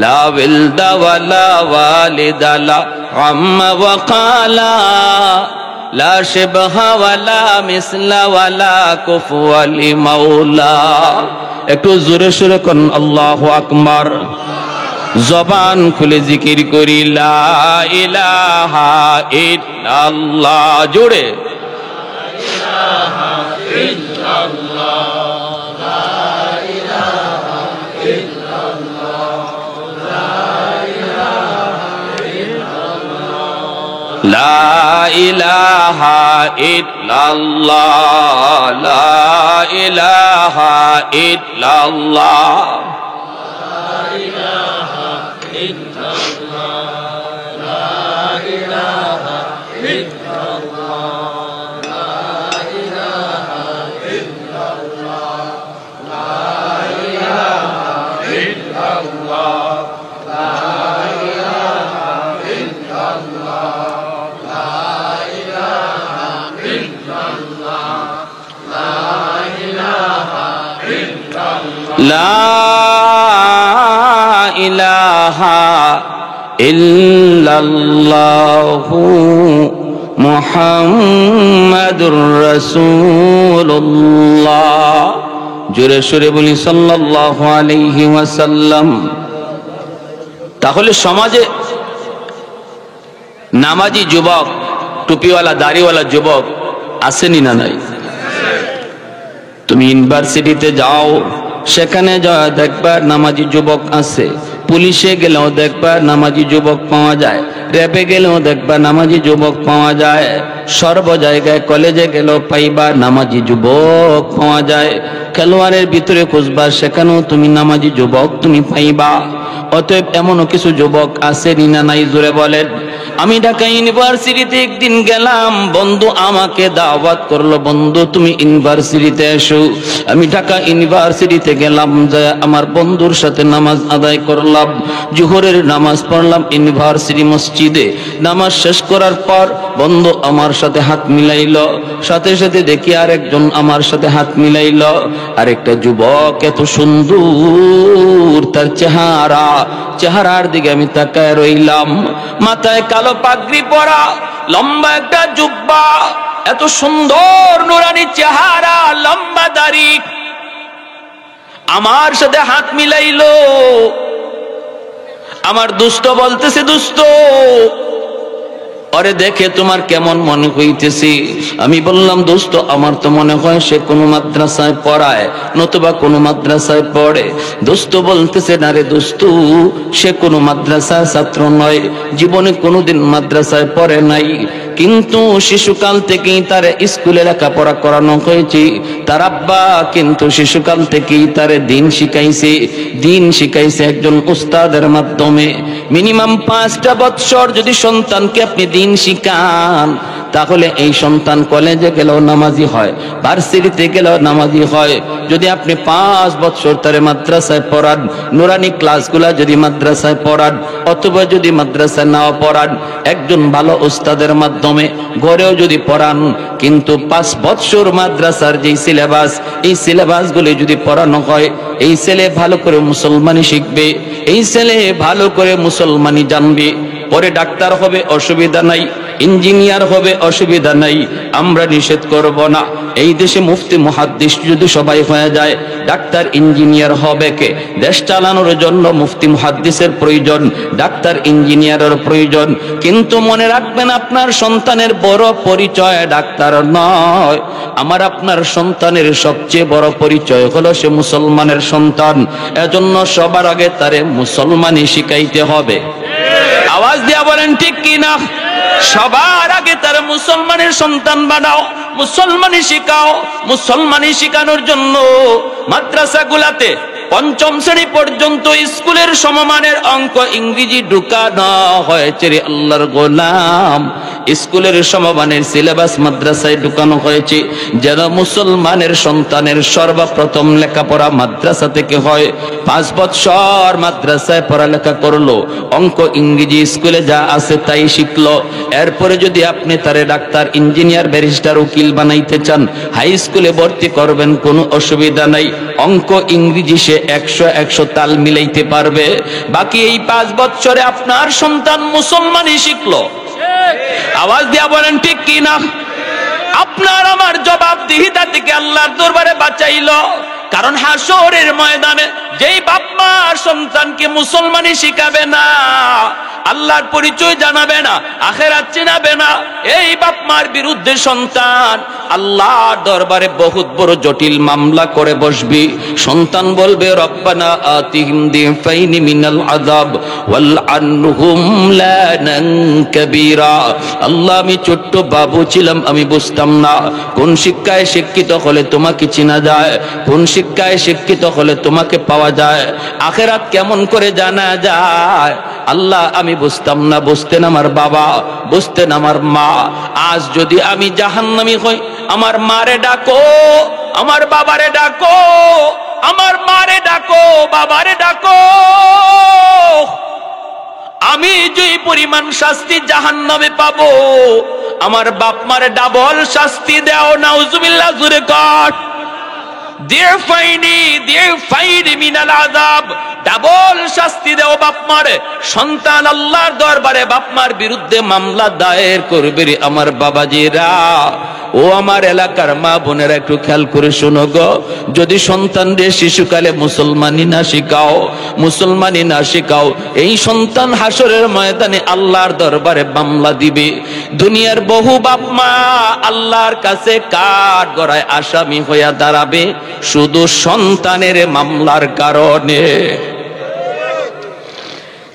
লা ওয়ালদা ওয়ালা ওয়ালিদা লা আম্মা ওয়া ক্বালা, লা শিবহা ওয়ালা মিসলা ওয়ালা কুফুয়া লিমাওলা। একটু জোরে সোরে কোন আল্লাহু আকবার। জবান খুলে জিকির করি লা ইলাহা ইল্লাল্লাহ। জোরে লা ইলাহা ইল্লাল্লাহ, লা ইলাহা ইল্লাল্লাহ, লা ইলাহা ইল্লাল্লাহ, লা ইলাহা ইল্লাল্লাহ, লা ইলাহা ইল্লাল্লাহ, লা ইলাহা ইল্লাল্লাহ, লা ইলাহা ইল্লাল্লাহ, লা ইলাহা ইল্লাল্লাহু মুহাম্মাদুর রাসূলুল্লাহ। জোরে সোরে বলি সাল্লাল্লাহু আলাইহি ওয়াসাল্লাম। তাহলে সমাজে নামাজি যুবক, টুপিওয়ালা দাড়িওয়ালা যুবক আসেনি না নাই? তুমি ইউনিভার্সিটিতে যাও, সেখানে যাওয়া দেখবা নামাজি যুবক আছে। পুলিশে গেলেও দেখবা নামাজি যুবক পাওয়া যায়, র্যাবে গেলেও দেখবা নামাজি যুবক পাওয়া যায়, সর্ব জায়গায় কলেজে গেলেও পাইবা নামাজি যুবক পাওয়া যায়। খেলোয়াড়ের ভিতরে খুঁজবা, সেখানেও তুমি নামাজি যুবক তুমি পাইবা। অতএব এমনও কিছু যুবক আছে না নাই? জোরে বলেন। আমি ঢাকা ইউনিভার্সিটিতে একদিন গেলাম, বন্ধু আমাকে দাওয়াত করলো, বন্ধু তুমি ইউনিভার্সিটিতে এসো। আমি ঢাকা ইউনিভার্সিটিতে গেলাম, যায় আমার বন্ধুর সাথে নামাজ আদায় করলাম, জোহরের নামাজ পড়লাম ইউনিভার্সিটি মসজিদে। নামাজ শেষ করার পর বন্ধু আমার সাথে হাত মিলাইল, সাথে সাথে দেখি আরেকজন আমার সাথে হাত মিলাইল, আরেকটা যুবক, এত সুন্দর তার চেহারার দিকে আমি তাকায় রইলাম। মাথায় কালো পাগড়ি পরা, লম্বা একটা জুব্বা, এত সুন্দর নুরানি চেহারা, লম্বা দাড়ি, আমার সাথে হাত মিলাইলো। আমার দুষ্ট বলতেছে, দুষ্ট ওরে দেখে তোমার কেমন মনে হইতেছে? আমি বললাম, দোস্ত আমার তো মনে হয় সে কোনো মাদ্রাসায় পড়ায়, নতুবা কোনো মাদ্রাসায় পড়ে। দোস্ত বলতেছে, না রে দোস্ত, সে কোনো মাদ্রাসার ছাত্র নয়, জীবনে কোনোদিন মাদ্রাসায় পড়ে নাই, কিন্তু শিশুকাল থেকেই তার স্কুলে লেখাপড়া করানো হয়েছে। তার আব্বা কিন্তু শিশুকাল থেকেই তার দিন শিখাইছে একজন উস্তাদের মাধ্যমে। মিনিমাম 5টা বৎসর যদি সন্তানকে আপনি দিন শিখান, তাহলে এই সন্তান কলেজে গেলেও নামাজি হয়, ভার্সিটিতে গেলেও নামাজি হয়। যদি আপনি 5 বছর তারে মাদ্রাসায় পড়ান, নুরানি ক্লাসগুলা যদি মাদ্রাসায় পড়ান, অথবা যদি মাদ্রাসায় নাও পড়ান, একজন ভালো উস্তাদের মাধ্যমে ঘরেও যদি পড়ান, কিন্তু 5 বছর মাদ্রাসার যেই সিলেবাস, এই সিলেবাসগুলি যদি পড়ানো হয়, এই ছেলে ভালো করে মুসলমানি শিখবে, এই ছেলে ভালো করে মুসলমানি জানবে, পরে ডাক্তার হবে অসুবিধা নাই, ইঞ্জিনিয়ার হবে অসুবিধা নাই, আমরা নিষেধ করব না। এই দেশে মুফতি মুহাদ্দিস যদি সবাই হয়ে যায়, ডাক্তার ইঞ্জিনিয়ার হবে কে? দেশ চালানোর জন্য মুফতি মুহাদ্দিসের প্রয়োজন, ডাক্তার ইঞ্জিনিয়ারের প্রয়োজন। কিন্তু মনে রাখবেন, আপনার সন্তানের বড় পরিচয় ডাক্তার নয়, আমার আপনার সন্তানের সবচেয়ে বড় পরিচয় হলো সে মুসলমানের সন্তান। এজন্য সবার আগে তারে মুসলমানি শিখাইতে হবে। আওয়াজ দিয়া বলেন ঠিক কি না? সবার আগে তার মুসলমানের সন্তান বানাও, মুসলমানি শিখাও। মুসলমানি শিখানোর জন্য মাদ্রাসাগুলাতে 5ম শ্রেণী পর্যন্ত স্কুলের সমমানের অঙ্ক ইংরেজি ঢুকানো হয়েছে রে আল্লাহর গোলাম। স্কুলের সমমানের সিলেবাস মাদ্রাসায় ঢুকানো হয়েছে, যেন মুসলমানের সন্তানের সর্বপ্রথম লেখাপড়া মাদ্রাসা থেকে হয়। 5 বছর মাদ্রাসায় পড়ালেখা করলো, অঙ্ক ইংরেজি স্কুলে যা আছে তাই শিখলো। এরপরে যদি আপনি তারে ডাক্তার ইঞ্জিনিয়ার ব্যারিস্টার উকিল বানাইতে চান, হাই স্কুলে ভর্তি করবেন, কোনো অসুবিধা নাই। অঙ্ক ইংরেজি সে 100 তাল মিলাইতে পারবে। বাকি এই 5 বছরে আপনার সন্তান মুসলমানি শিখলো। আওয়াজ দিয়া বলেন ঠিক কি না? আপনার আমার জবাবদিহিতা থেকে আল্লাহর দরবারে বাঁচাইলো। কারণ হাসরের ময়দানে যেই বাপ মা সন্তানকে মুসলমানি শিখাবে না, আল্লাহর পরিচয় জানাবে না, আখিরাত চিনাবে না, এই বাপ মার বিরুদ্ধে সন্তান আল্লাহর দরবারে বহুত বড় জটিল মামলা করে বসবি। সন্তান বলবে, রব্বানা আতিহিম দিফাইনি মিনাল আযাব ওয়াল আনহুম লানান কাবীরা। আল্লাহ, আমি ছোট্ট বাবু ছিলাম, আমি বুঝতাম না কোন শিক্ষায় শিক্ষিত হলে তোমাকে চেনা যায়, কোন শিক্ষায় শিক্ষিত হলে তোমাকে পাওয়া যায়, আখিরাত কেমন করে জানা যায়। আল্লাহ, আমি বুঝতাম না, বুঝতেন আমার বাবা, বুঝতেন আমার মা। আজ যদি আমি জাহান্নামী হই, আমার মারে ডাকো, আমার বাবারে ডাকো, আমার মারে ডাকো, বাবারে ডাকো। আমি যেই পরিমাণ শাস্তি জাহান্নামে পাবো, আমার বাপ মারে ডাবল শাস্তি দাও। নাউজুবিল্লাহ, জোরে কর। দিফাইনি মিনাল আযাব, ডাবল শাস্তি দাও বাপ মারে। সন্তান আল্লাহর দরবারে বাপ মার বিরুদ্ধে মামলা দায়ের করবে রে আমার বাবাজিরা। ও আমার এলাকার মা বোনেরা, একটু খেয়াল করে শোনো গো। যদি সন্তানদের শিশুকালে মুসলমানি না শিখাও, এই সন্তান হাসরের ময়দানে আল্লাহর দরবারে মামলা দিবে। দুনিয়ার বহু বাপ মা আল্লাহর কাছে কাঠ গড়ায় আসামি হইয়া দাঁড়াবে শুধু সন্তানের মামলার কারণে।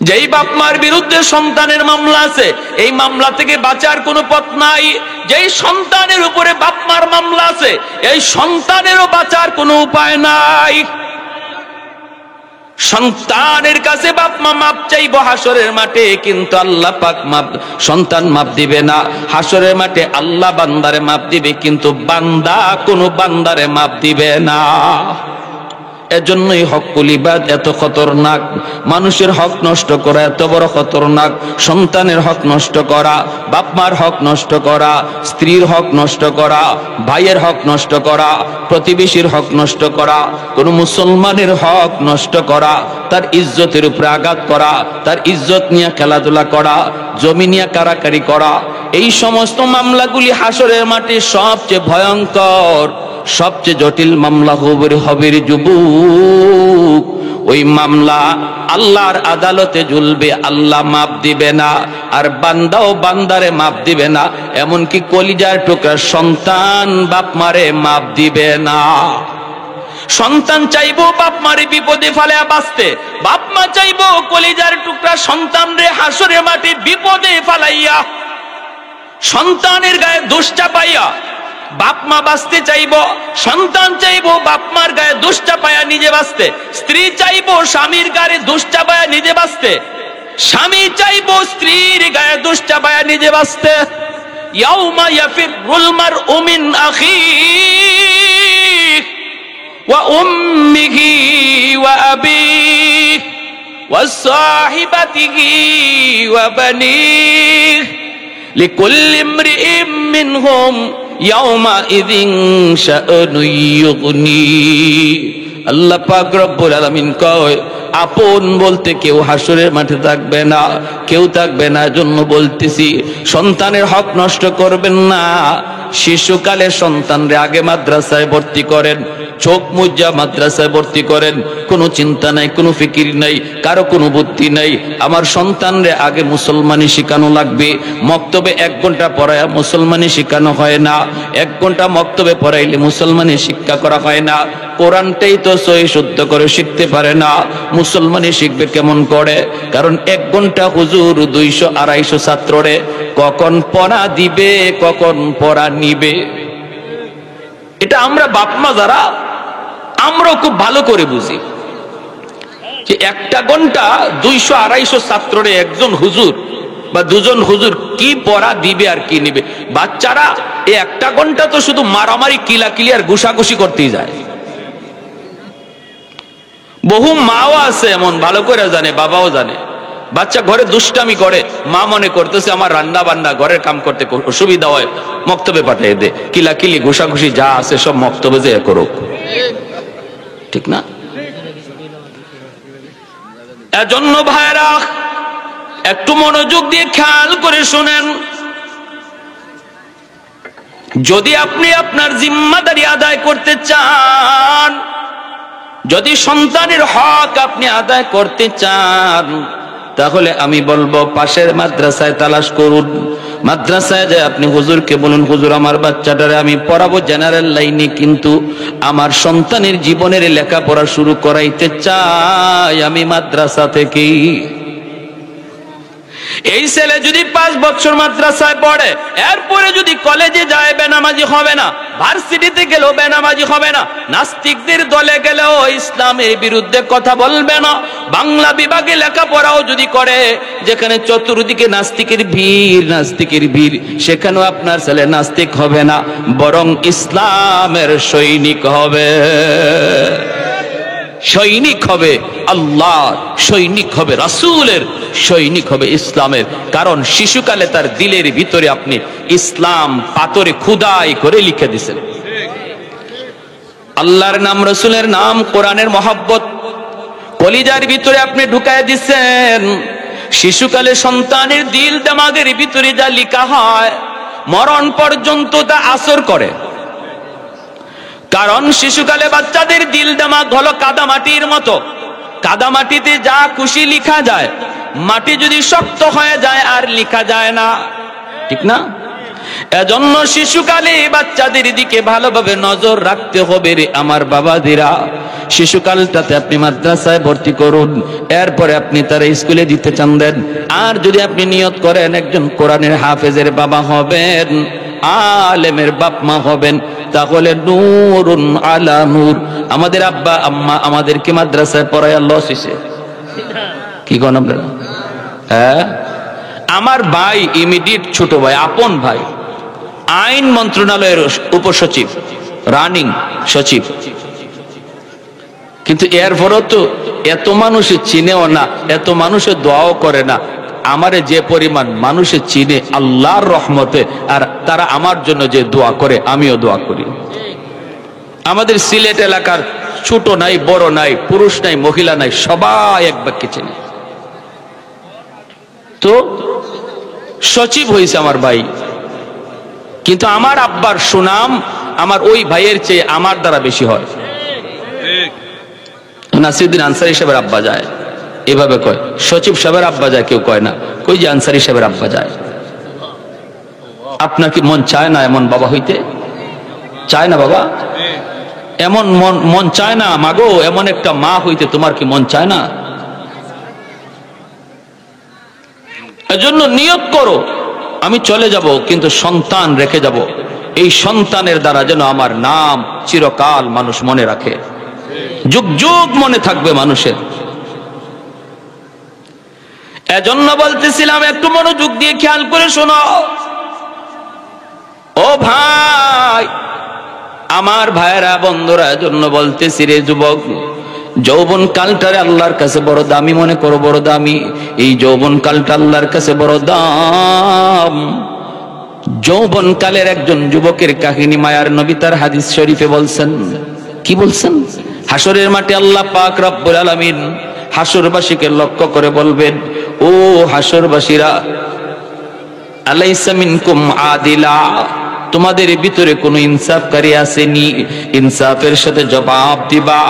যেই বাপ মার বিরুদ্ধে সন্তানের মামলা আছে, এই মামলা থেকে বাঁচার কোনো পথ নাই। যেই সন্তানের উপরে বাপ মার মামলা আছে, এই সন্তানেরও বাঁচার কোনো উপায় নাই। সন্তানের কাছে বাপ মা মাপ চাইবো হাসরের মাঠে, কিন্তু আল্লাহ পাক মাপ, সন্তান মাপ দিবে না। হাসরের মাঠে আল্লাহ বান্দারে মাপ দিবে, কিন্তু বান্দা কোনো বান্দারে মাপ দিবে না। এজন্যই হকুল ইবাদ এত খতরনাক। মানুষের হক নষ্ট করা এত বড় খতরনাক। সন্তানের হক নষ্ট করা, বাপ মার হক নষ্ট করা, স্ত্রীর হক নষ্ট করা, ভাইয়ের হক নষ্ট করা, প্রতিবেশীর হক নষ্ট করা, কোন মুসলমানের হক নষ্ট করা, তার ইজ্জতের উপরে আঘাত করা, তার ইজ্জত নিয়ে খেলাধুলা করা, জমি নিয়ে কারাকারি করা, এই সমস্ত মামলাগুলি হাসরের মাঠে সবচেয়ে ভয়ঙ্কর, সবচেয়ে জটিল মামলা হবে রে যুবক। ওই মামলা আল্লাহর আদালতে ঝুলবে, আল্লাহ মাপ দিবে না, আর বান্দাও বান্দারে মাপ দিবে না, এমনকি কলিজার টুকরা সন্তান বাপ মারে মাপ দিবে না। সন্তান চাইবো বাপ মারে বিপদে ফেলে বাঁচতে, বাপ মা চাইবো কলিজার টুকরা সন্তান রে হাসরের মাঠে বিপদে ফেলাইয়া, সন্তানের গায়ে দোষ চাপাইয়া বাপ মা বাঁচতে চাইবো, সন্তান চাইবো বাপ মার গায়ে দোষ চাপায়া নিজে বাঁচতে, স্ত্রী চাইবো স্বামীর গায়ে দোষ চাপায়া নিজে বাঁচতে, স্বামী চাইবো স্ত্রীর গায়ে দোষ চাপায়া নিজে বাঁচতে। ইয়াউমা ইয়াফিরুল মারউ মিন আখিহি ওয়া উম্মিহি ওয়া আবিহি ওয়া সাহিবাতিহি ওয়া বানিহি লিকুল্লি ইমরিইম মিনহুম ইয়াউমা ইযিন শাআনুন ইউগনি। আল্লাহ পাক রব্বুল আলামিন কয়, আপন বলতে কেউ হাসরের মাঠে থাকবে না, কেউ থাকবে না। জন্য বলতেছি, সন্তানের হক নষ্ট করবেন না। শিশুকালে সন্তানরে আগে মাদ্রাসায় ভর্তি করেন, চোখ মুজ্জা মাদ্রাসায় ভর্তি করেন, কোনো চিন্তা নাই, কোনো ফিকির নাই, কারো কোনো বুদ্ধি নাই। আমার সন্তানরে আগে মুসলমানি শিখানো লাগবে। মক্তবে 1 ঘন্টা পড়ায় মুসলমানি শিখানো হয় না, 1 ঘন্টা মক্তবে পড়াইলে মুসলমানি শিক্ষা করা হয় না। কোরআনটাই তো সহি শুদ্ধ করে শিখতে পারে না, মুসলমানি শিখবে কেমন করে? কারণ 1 ঘন্টা হুজুর 200-250 ছাত্ররে কখন পড়া দিবে, কখন পড়া নিবে, এটা আমরা বাপমা যারা আমরাও খুব ভালো করে বুঝি যে 1 ঘন্টা 200-250 ছাত্ররে একজন হুজুর বা 2জন হুজুর কি পড়া দিবে আর কি নিবে। বাচ্চারা এই 1 ঘন্টা তো শুধু মারামারি, কিলাকিলি আর ঘুষাঘুষি করতেই যায়। বহু মাও আছে এমন, ভালো করে জানে, বাবাও জানে, বাচ্চা ঘরে দুষ্টামি করে, মা মনে করতেছে আমার রান্না বান্না ঘরের কাম করতে অসুবিধা হয়, মক্তবে পাঠিয়ে দে, কিলাকিলি ঘুষাঘুষি যা আছে সব মক্তবে যে করুক, ঠিক না? এজন্য ভাইরা একটু মনোযোগ দিয়ে খেয়াল করে শুনেন, যদি আপনি আপনার জিম্মাদারি আদায় করতে চান, যদি সন্তানের হক আপনি আদায় করতে চান, তাহলে আমি বলবো পাশের মাদ্রাসায় তালাশ করুন। মাদ্রাসায় যায় আপনি হুজুরকে বলুন, হুজুর আমার বাচ্চাটারে আমি পড়াবো জেনারেল লাইনে, কিন্তু আমার সন্তানের জীবনের লেখাপড়া শুরু করাইতে চাই আমি মাদ্রাসা থেকেই। এই ছেলে যদি 5 বছর মাদ্রাসায় পড়ে, এরপরে যদি কলেজে যায় বেনামাজি হবে না, ভার্সিটিতে গেলেও বেনামাজি হবে না, নাস্তিকদের দলে গেলেও ইসলামের বিরুদ্ধে কথা বলবে না, বাংলা বিভাগে লেখাপড়াও যদি করে, যেখানে চতুর্দিকে নাস্তিকের ভিড়, সেখানেও আপনার ছেলে নাস্তিক হবে না, বরং ইসলামের সৈনিক হবে, সৈনিক হবে আল্লাহর, সৈনিক হবে রাসূলের, সৈনিক হবে ইসলামের। কারণ শিশুকালে তার দিলের ভিতরে আপনি ইসলাম পাথরে খুদাই করে লিখে দিয়েছেন। আল্লাহর নাম, রাসূলের নাম, কোরআনের মহব্বত কলিজার ভিতরে আপনি ঢুকায় দিচ্ছেন। শিশুকালে সন্তানের দিল দিমাগের ভিতরে যা লেখা হয়, মরণ পর্যন্ত তা আসর করে। কারণ শিশুকালে বাচ্চাদের দিল দিমাগ হলো কাদামাটির মতো, কাদামাটিতে যা খুশি লিখা যায়, মাটি যদি শক্ত হয়ে যায় আর লিখা যায় না, ঠিক না? এজন্য শিশুকালে বাচ্চাদের দিকে ভালোভাবে নজর রাখতে হবে রে আমার বাবাদিরা। শিশুকালটাতে আপনি মাদ্রাসায় ভর্তি করুন, এরপরে আপনি তারা স্কুলে দিতে চান দেন। আর যদি আপনি নিয়ত করেন একজন কোরআনের হাফেজের বাবা হবেন, আলেমের বাপ মা হবেন, তাহলে নূরুন আলা নূর। আমাদের আব্বা আম্মা আমাদেরকে মাদ্রাসায় পড়ায় লস হইছে, কি কোন আপনারা? হ্যাঁ, আমার ভাই ইমিডিয়েট ছোট ভাই, আপন ভাই, আইন মন্ত্রণালয়ের উপসচিব, রানিং সচিব, কিন্তু এরপরও তো এত মানুষে চিনেও না, এত মানুষের দোয়াও করে না। আমারে যে পরিমাণ মানুষে চিনে আল্লাহর রহমতে, আর তারা আমার জন্য যে দোয়া করে আমিও দোয়া করি। আমাদের সিলেট এলাকার ছোট নাই, বড় নাই, পুরুষ নাই, মহিলা নাই, সবাই এক বাক্যে চিনে। তো সচিব হয়েছে আমার ভাই, কিন্তু আমার আব্বার সুনাম আমার ওই ভাইয়ের চেয়ে আমার দ্বারা বেশি হয়। নাসিরউদ্দিন আনসারী সাহেবের আব্বা যায়, এভাবে কয়। সচিব সাহেবের আব্বা যায়, কেউ কয় না, কই যে আনসারী সাহেবের আব্বা যায়। আপনার কি মন চায় না এমন বাবা হইতে? চায় না বাবা? এমন মন চায় না মাগো, এমন একটা মা হইতে তোমার কি মন চায় না? এজন্য নিয়ত করো, আমি চলে যাব কিন্তু সন্তান রেখে যাব। এই সন্তানের দ্বারা যেন আমার নাম চিরকাল মানুষ মনে রাখে, যুগ যুগ মনে থাকবে মানুষের। এজন্য বলতেছিলাম, একটু মনোযোগ দিয়ে খেয়াল করে শোনো ও ভাই, আমার ভাইয়েরা, বন্ধুরা, এজন্য বলতেছি রে যুবক, যৌবন কালটারে আল্লাহর কাছে বড় দামি মনে করো, বড় দামি। এই যৌবন কালটা আল্লাহর কাছে বড় দাম। যৌবন কালের একজন যুবকের কাহিনী মায়ার নবী তার হাদিস শরীফে বলছেন। কি বলছেন? হাসরের মাঠে আল্লাহ পাক রব্বুল আলামিন হাসরবাসীকে লক্ষ্য করে বলবেন, ও হাসরবাসীরা, আলাইসা মিনকুম আদিলা, তোমাদের ভিতরে কোনো ইনসাফকারী আসেনি? ইনসাফের সাথে জবাব দিবা।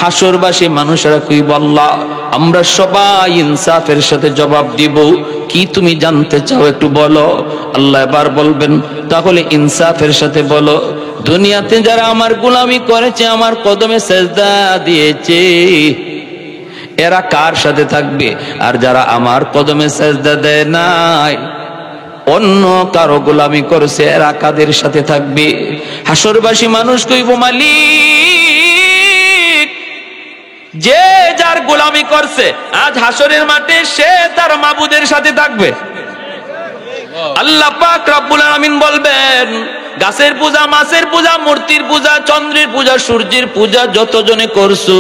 হাসরবাসী মানুষেরা কইব, আল্লাহ আমরা সবাই ইনসাফের সাথে জবাব দিব, কি তুমি জানতে চাও একটু বলো। আল্লাহ এবার বলবেন, তাহলে ইনসাফের সাথে বলো, দুনিয়াতে যারা আমার গোলামি করেছে, আমার কদমে সেজদা দিয়েছে, এরা কার সাথে থাকবে? আর যারা আমার কদমে সেজদা দেয় নাই, অন্য কারো গোলামি করছে, এরা কাদের সাথে থাকবে? হাসরবাসী মানুষ কইব, মালিক, যে যার গোলামি করছে আজ হাসরের মাঠে সে তার মাবুদের সাথে থাকবে। আল্লাহ পাক রব্বুল আলামিন বলবেন, গাছের পূজা, মাছের পূজা, মূর্তির পূজা, চন্দ্রের পূজা, সূর্যের পূজা যতজনে করছো,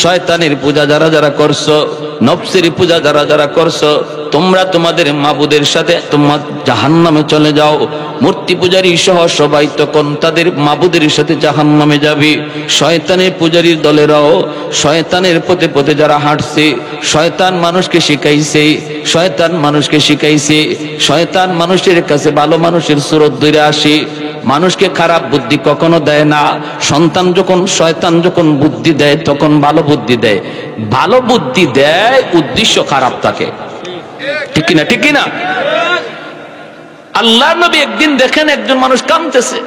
শয়তানের পূজা যারা যারা করছো, নফসের পূজা যারা যারা করছো, তোমরা তোমাদের মাবুদের সাথে তোমার জাহান্নামে চলে যাও। মূর্তি পূজারী সহ সবাই তখন তাদের মাবুদের সাথে জাহান্নামে যাবে। শয়তানের পূজারীর দলেরাও শয়তানের পথে পথে যারা হাঁটছে, শয়তান মানুষকে শিখাইছে, শয়তান মানুষকে শিখাইছে, শয়তান মানুষের কাছে ভালো মানুষের সুরত ধরে আসে, মানুষকে খারাপ বুদ্ধি কখনো দেয় না। সন্তান যখন, শয়তান যখন বুদ্ধি দেয় তখন ভালো বুদ্ধি দেয়, ভালো বুদ্ধি দেয় উদ্দেশ্য খারাপ থাকে, ঠিক কিনা? ঠিক কিনা? আল্লাহর নবী একদিন দেখেন একজন মানুষ কাঁদতেছে।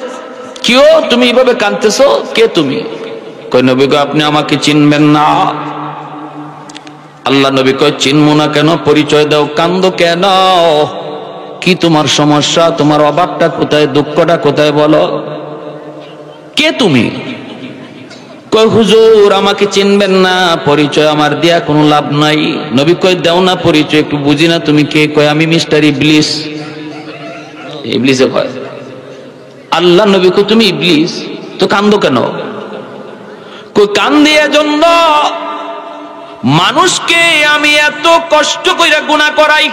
কেউ, তুমি এইভাবে কাঁদতেছো, কে তুমি? কই নবী গো, আপনি আমাকে চিনবেন না। আল্লাহ নবী কয়, চিনবো না কেন? পরিচয় দাও। কান্দো কেন? কি তোমার সমস্যা? তোমার অভাবটা কোথায়? দুঃখটা কোথায় বলো? কে তুমি? কয় হুজুর আমাকে চিনবেন না, পরিচয় আমার দেয়া কোনো লাভ নাই। নবী কয়, দাও না পরিচয়, একটু বুঝি না তুমি কে। কয়, আমি মিস্টার ইবলিস। ইবলিসে কয়, আল্লাহ নবী কয়, তুমি ইবলিস? তো কান্দো কেন? কই, কান্দি এজন্য, মানুষকে আমি এত কষ্ট কইরা গুনাহ করাই,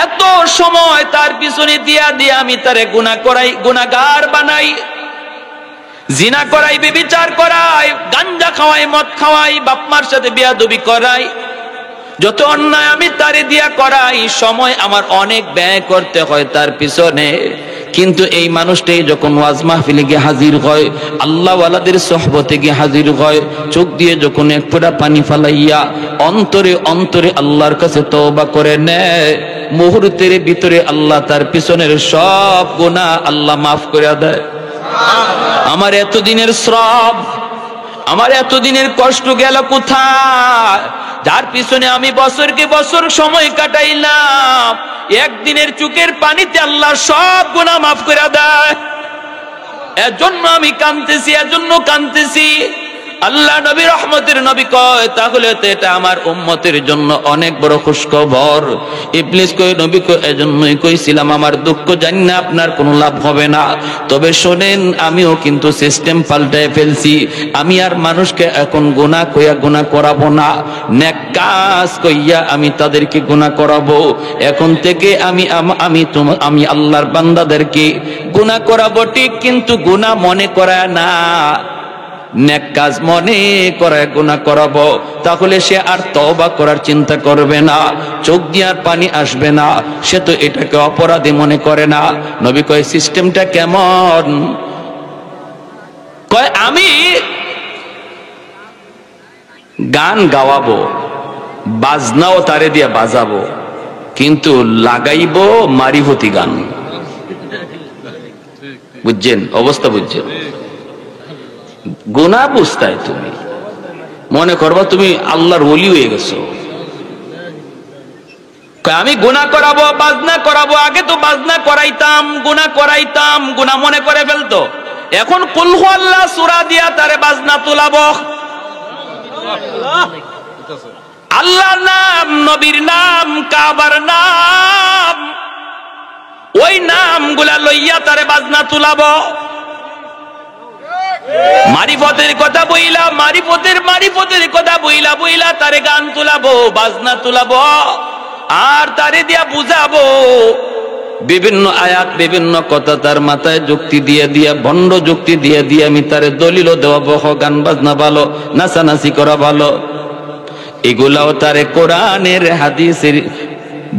এত সময় তার পিছনে দিয়া দিয়া আমি তারে গুনাহ করাই, গুনাহগার বানাই, জিনা করাই, ব্যভিচার করাই, গাঞ্জা খাওয়াই, মদ খাওয়াই, বাপমার সাথে বিয়াদবি করাই, যত অন্যায় আমি তারে দিয়া করাই, সময় আমার অনেক ব্যয় করতে হয় তার পিছনে। কিন্তু এই মানুষটাই যখন ওয়াজ মাহফিলে গিয়ে হাজির হয়, আল্লাহ ওয়ালাদের সোহবতে গিয়ে হাজির হয়, চোখ দিয়ে যখন এক ফোঁটা পানি ফালাইয়া অন্তরে অন্তরে আল্লাহর কাছে তওবা করে নেয়, মুহূর্তের ভিতরে আল্লাহ তার পিছনের সব গুনাহ আল্লাহ মাফ করে দেয়। আমার এতদিনের শ্রম, আমার এতদিনের কষ্ট গেল কোথায়? যার পিছনে আমি বছরকে বছর সময় কাটাইলাম, একদিনের চোখের পানিতে আল্লাহ সব গুনাহ মাফ করে দেয়। এজন্য আমি কাঁদতেছি, এজন্য কাঁদতেছি। আল্লাহ নবী রহমতের নবী কয়, তাহলে তো এটা আমার উম্মতের জন্য অনেক বড় খুশখবর। ইবলিস কয়, নবী কয়, এজন্যই কইছিলাম আমার দুঃখ জানি না আপনার কোনো লাভ হবে না। তবে শোনেন, আমিও কিন্তু সিস্টেম পাল্টায় ফেলছি। আমি আর মানুষকে এখন গুনাহ কইয়া গুনাহ করাবো না, নেক কাজ কইয়া আমি তাদেরকে গুনাহ করাবো। এখন থেকে আমি আল্লাহর বান্দাদেরকে গুনাহ করাবো ঠিক, কিন্তু গুনাহ মনে করায় না, নেক কাজ মনে করে গুনাহ করাবো। তাহলে সে আর তওবা করার চিন্তা করবে না, চোখ দিয়ে আর পানি আসবে না, সে তো এটাকে অপরাধী মনে করে না। নবী কয়, সিস্টেমটা কেমন? কয়, আমি গান গাওয়াবো, বাজনাও তারে দিয়ে বাজাবো, কিন্তু লাগাইবো মারিফতি গান। বুঝছেন অবস্থা? বুঝছেন? গুনাহ বুঝতাই তুমি মনে করবা তুমি আল্লাহর ওলি হয়ে গেছো। আমি গুনাহ করাবো, বাজনা করাবো। আগে তো বাজনা করাইতাম, গুনাহ করাইতাম, গুনাহ মনে করে ফেলতো। এখন কুল হু আল্লাহ সূরা দিয়া তারে বাজনা তোলাবো। আল্লাহর নাম, নবীর নাম, কাবার নাম, ওই নামগুলা লইয়া তারে বাজনা তুলাবো। মারিফতের কথা বইলা, মারিফতের কথা বইলা বইলা তারে গান তুলাবো, বাজনা তুলাবো, আর তারে দিয়া বুঝাবো বিভিন্ন আয়াত, বিভিন্ন কথা তার মাথায় যুক্তি দিয়ে দিয়া, ভণ্ড যুক্তি দিয়ে দিয়ে আমি তারে দলিল দেওয়াবো, গান বাজনা ভালো, নাচানাচি করা ভালো। এগুলাও তারে কোরআনের হাদিসের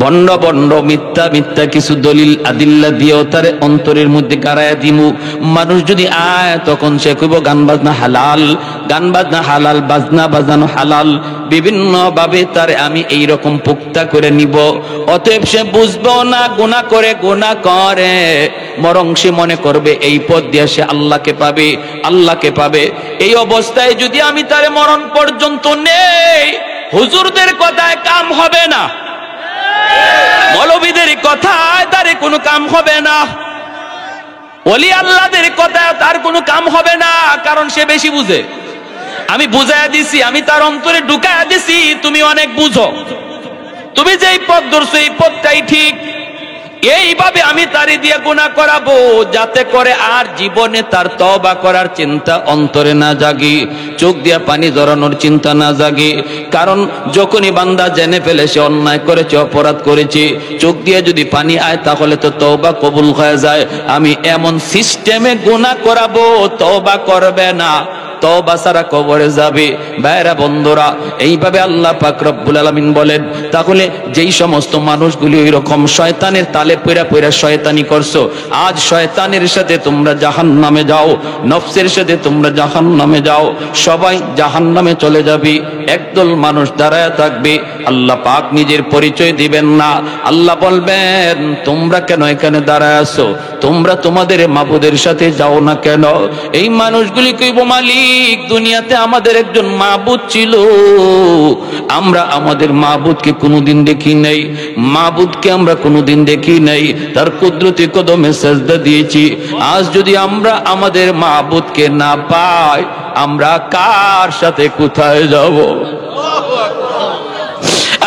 বন্ড বন্ড মিথ্যা মিথ্যা কিছু দলিল আদিল্লা দিয়েও তার অন্তরের মধ্যে গাড়াইয়া দিমু। মানুষ যদি আয় তখন সে কইব গান বাজনা হালাল, গান বাজনা হালাল, বাজনা বাজানো হালাল। বিভিন্ন ভাবে তার আমি এই রকম পুক্তা করে নিব। অতএব সে বুঝবো না গুনাহ করে, বরং সে মনে করবে এই পথ দিয়ে সে আল্লাহকে পাবে, আল্লাহকে পাবে। এই অবস্থায় যদি আমি তারে মরণ পর্যন্ত নেই, হুজুরদের কথায় কাম হবে না, মৌলবীদের কথায় তার কোনো কাম হবে না, ওলি আল্লাহদের কথায় তার কোনো কাম হবে না, কারণ সে বেশি বুঝে। আমি বুঝাইয়া দিছি, আমি তার অন্তরে ঢুকাইয়া দিছি, তুমি অনেক বুঝো, তুমি যেই পথ ধরছো এই পথটাই ঠিক। এইভাবে আমি তারে দিয়ে গুনাহ করাবো, যাতে করে আর জীবনে তার তওবা করার চিন্তা অন্তরে না জাগে, চোখ দিয়া পানি জড়ানোর চিন্তা না জাগে। কারণ যখনই বান্দা জেনে ফেলে সে অন্যায় করেছে, অপরাধ করেছে, চোখ দিয়ে যদি পানি আয় তাহলে তো তওবা কবুল হয়ে যায়। আমি এমন সিস্টেমে গুনাহ করাবো, তওবা করবে না, তওবা ছাড়া কবরে যাবে। ভাইরা বন্ধুরা, এইভাবে আল্লাহ পাক রব্বুল আলামিন বলেন, তাহলে যেই সমস্ত মানুষগুলি ওই রকম শয়তানের তালে পইরা পইরা শয়তানি করছো, আজ শয়তানের সাথে তোমরা জাহান্নামে যাও, নফসের সাথে তোমরা জাহান্নামে যাও, সবাই জাহান্নামে চলে যাবে। একদল মানুষ দাঁড়ায় থাকবে, আল্লাহ পাক নিজের পরিচয় দিবেন না। আল্লাহ বলবেন, তোমরা কেন এখানে দাঁড়ায় আছো? তোমরা তোমাদের মাবুদের সাথে যাও না কেন? এই মানুষগুলি কইব, মালিক, দুনিয়াতে আমাদের একজন মাবুদ ছিল, আমরা আমাদের মাবুদকে কোনোদিন দেখি নাই, মাবুদকে আমরা কোনোদিন দেখি নাই, তার কুদরতি কদমে সাজদা দিয়েছি। আজ যদি আমরা আমাদের মাবুদকে না পাই, আমরা কার সাথে কোথায় যাব?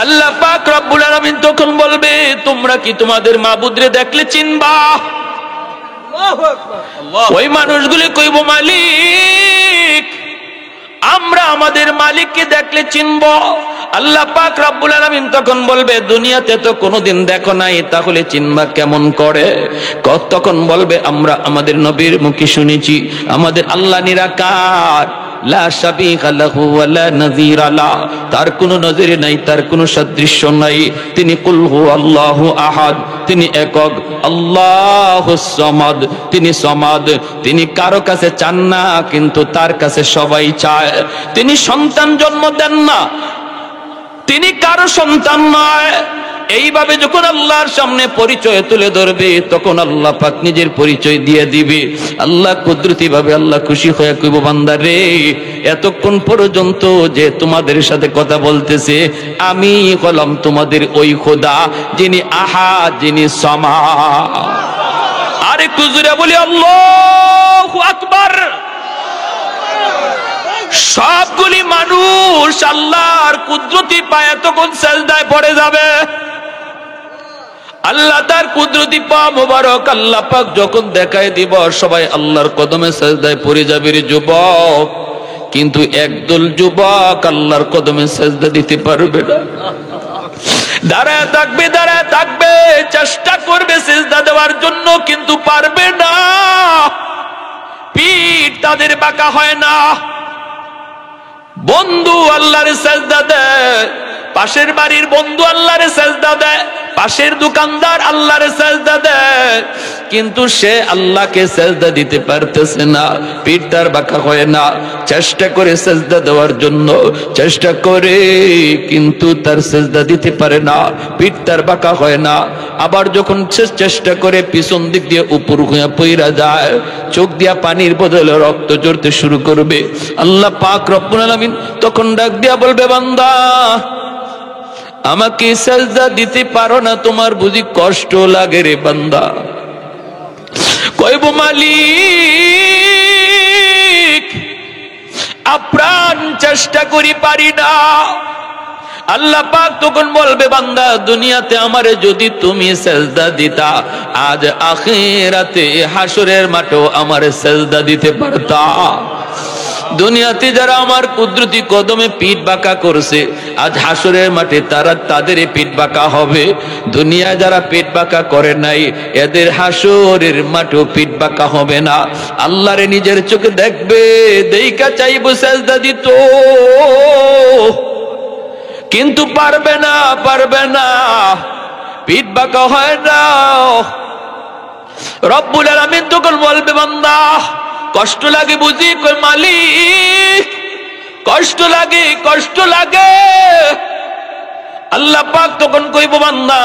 আল্লাহ পাক রব্বুল আলামিন তখন বলবে, তোমরা কি তোমাদের মাবুদরে দেখলে চিনবা? ওই মানুষগুলি কইব, মালিক, আমরা আমাদের মালিককে দেখলে চিনব। আল্লাহ পাক রব্বুল আলামিন তখন বলবে, দুনিয়াতে তো কোনোদিন দেখো নাই, তাহলে চিনবা কেমন করে? তখন বলবে, আমরা আমাদের নবীর মুখে শুনেছি আমাদের আল্লাহ নিরাকার, লা শাবিহা লাহু ওয়া লা নাযীরা লা, তার কোনো নজির নাই, তার কোনো সাদৃশ্য নাই। তিনি কুল হু আল্লাহু আহাদ, তিনি একক, আল্লাহুস সামাদ, তিনি সমাদ। তিনি কারো কাছে চান না, কিন্তু তার কাছে সবাই চায়। তিনি সন্তান জন্ম দেন না, তিনি কারো সন্তান নয়, এইভাবে যখন আল্লাহর সামনে পরিচয় তুলে ধরবে তখন আল্লাহ পাক নিজের পরিচয় দিয়ে দিবে। আল্লাহ কুদরতি ভাবে আল্লাহ খুশি হয়ে কইব, বান্দা রে, এতক্ষণ পর্যন্ত যে তোমাদের সাথে কথা বলতেছে আমি হলাম তোমাদের ওই খোদা যিনি আহাদ, যিনি সামাদ। আরে কুজুরা বলি আল্লাহু আকবার। সবগুলি মানুষ আল্লাহর কুদরতি পায়ে তখন সেজদায় পড়ে যাবে। আল্লাহ তার কুদরতি পা মোবারক আল্লাহ পাক যখন দেখায় দিব সবাই আল্লাহর কদমে সেজদায় পড়ে যাবে রে যুবক। কিন্তু একদল যুবক আল্লাহর কদমে সেজদা দিতে পারবে না। দাঁড়ায় থাকবে, দাঁড়ায় থাকবে, চেষ্টা করবে সেজদা দেওয়ার জন্য কিন্তু পারবে না। পিঠ তাদের বাঁকা হয় না। বন্ধু আল্লাহর সেজদা দেয়, পাশের বাড়ির বন্ধু আল্লাহর সেজদা দেয়, পাশের দোকানদার আল্লাহর সেজদা দেয়, কিন্তু সে আল্লাহকে সেজদা দিতে পারতেছে না, পিঠ তার বাঁকা হয় না। চেষ্টা করে সেজদা দেওয়ার জন্য চেষ্টা করে কিন্তু তার সেজদা দিতে পারে না, পিঠ তার বাঁকা হয় না। আবার যখন চেষ্টা করে পিছন দিক দিয়ে উপর হয়ে পইরা যায়, চোখ দিয়া পানির বদলে রক্ত ঝরতে শুরু করবে। আল্লাহ পাক রব্বুল আলামিন তখন ডাক দিয়া বলবে, বান্দা আমাকে সেজদা দিতে পারো না, তোমার বুঝি কষ্ট লাগে রে বান্দা? কইব মালিক আপ্রাণ চেষ্টা করি পারি না। আল্লাহ পাক তখন বলবে, বান্দা দুনিয়াতে আমারে যদি তুমি সেজদা দিতা, আজ আখিরাতে হাসরের মাঠেও আমারে সেজদা দিতে পারতা। দুনিয়াতে যারা আমার কুদরতি কদমে পিঠ বাঁকা করছে, আজ হাসরের মাঠে তারা তাদের পিঠ বাঁকা হবে। দুনিয়া যারা পিঠ বাঁকা করে নাই, এদের হাসরের মাঠেও পিঠ বাঁকা হবে না। আল্লাহরে নিজের চোখে দেখবে, দেইকা চাইবো সেজদা দিত, কিন্তু পারবে না, পারবে না, পিঠ বাঁকা হয় না। রব্বুল আলামিন তখন বলবে, বান্দা কষ্ট লাগে বুঝি? কই মালিক কষ্ট লাগে, কষ্ট লাগে। আল্লাহ পাক তখন কইব, বান্দা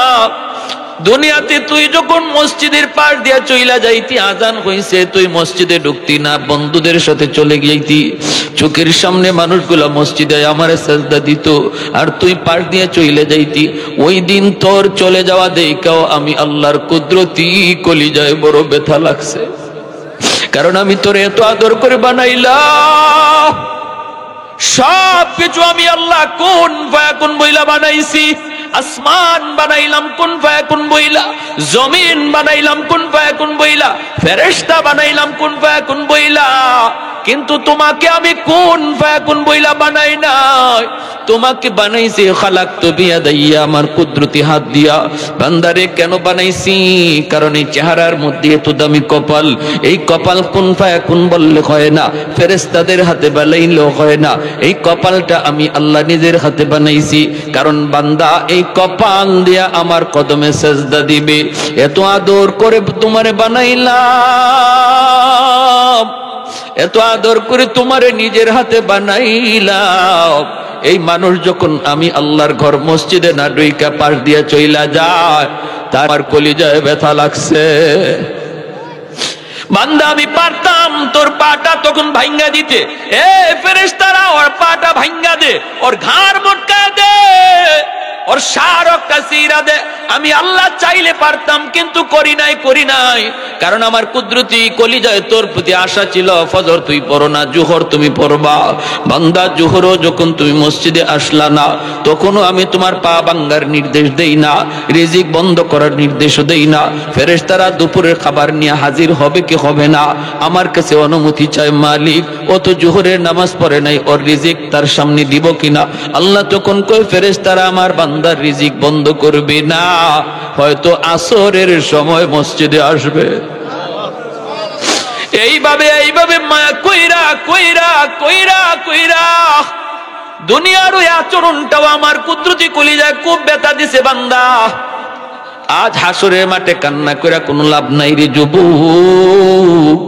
দুনিয়াতে তুই যখন মসজিদের পাশ দিয়া চইলা যাইতি, আজান হইছে, তুই মসজিদে ঢুকতি না, বন্ধুদের সাথে চলে গিয়েছি, চোখের সামনে মানুষগুলা মসজিদে আমারে সেজদা দিত, আর তুই পাশ দিয়ে চইলে যাইতি। ওই দিন তোর চলে যাওয়া দেখাও আমি আল্লাহর কুদরতি কলিজায় বড় ব্যথা লাগছে, কারণ আমি তোরে এত আদর করে বানাইলাম। সব কিছু আমি আল্লাহ কোন ফায়াকুন বইলা বানাইছি। আসমান বানাইলাম কোন ফায়াকুন বইলা, জমিন বানাইলাম কোন ফায়াকুন বইলা, ফেরেশতা বানাইলাম কোন ফায়াকুন বইলা, কিন্তু তোমাকে আমি কোন ফায়াকুন বইলা বানাই নাই। তোমাকে বানাইছি খালাকতু বিয়াদাইয়া, আমার কুদরতি হাত দিয়া। বান্দারে কেন বানাইছি? কারণ এই চেহারার মধ্যে এত দামি কপাল, এই কপাল কোন ফায়াকুন বললে হয় না, ফেরেশতাদের হাতে বানাইলেও হয় না। এই কপালটা আমি আল্লাহ নিজের হাতে বানাইছি, কারণ বান্দা এই কপাল দিয়া আমার কদমে সেজদা দিবে। এত আদর করে তোমারে বানাইলাম, এত আদর করে তোমারে নিজের হাতে বানাইলাম। এই মানুষ যখন আমি আল্লাহর ঘর মসজিদে না ঢুইকা পাশ দিয়ে চইলা যায়, তার কলিজায় ব্যথা লাগছে। বান্দা আমি পারতাম তোর পাটা তখন ভাঙ্গা দিতে, এ ফেরেশতারা ওর পাটা ভাঙ্গা দে, ওর ঘাড় মটকা দে, ওর শারকটা চিরা দে। আমি আল্লাহ চাইলে পারতাম, কিন্তু করি নাই, করি নাই, কারণ আমার কুদরতি কলিজায় তোর প্রতি আশা ছিল। ফজর তুই পড়ো না, জোহর তুমি পড়বা। বান্দা জোহরও যখন তুমি মসজিদে আসলা না, তখনও আমি তোমার পা ভাঙ্গার নির্দেশ দেই না, রিজিক বন্ধ করার নির্দেশও দেই না। ফেরেশতারা দুপুরের খাবার নিয়ে হাজির হবে কি হবে না, আমার কাছে অনুমতি চাই মালিক। ও তো জোহরের নামাজ পড়ে নাই, ওর রিজিক তার সামনে দিব কিনা। আল্লাহ তখন কই, ফেরেশতারা আমার বান্দার রিজিক বন্ধ করবে না, হয়তো আসরের সময় মসজিদে আসবে। এইভাবে এইভাবে মায়া কইরা কইরা কইরা কইরা দুনিয়ার ওই আচরণটাও আমার কুদরতি কলিজায় খুব ব্যথা দিছে। বান্দা আজ হাসরের মাঠে কান্না কইরা কোনো লাভ নাই রে যুবক।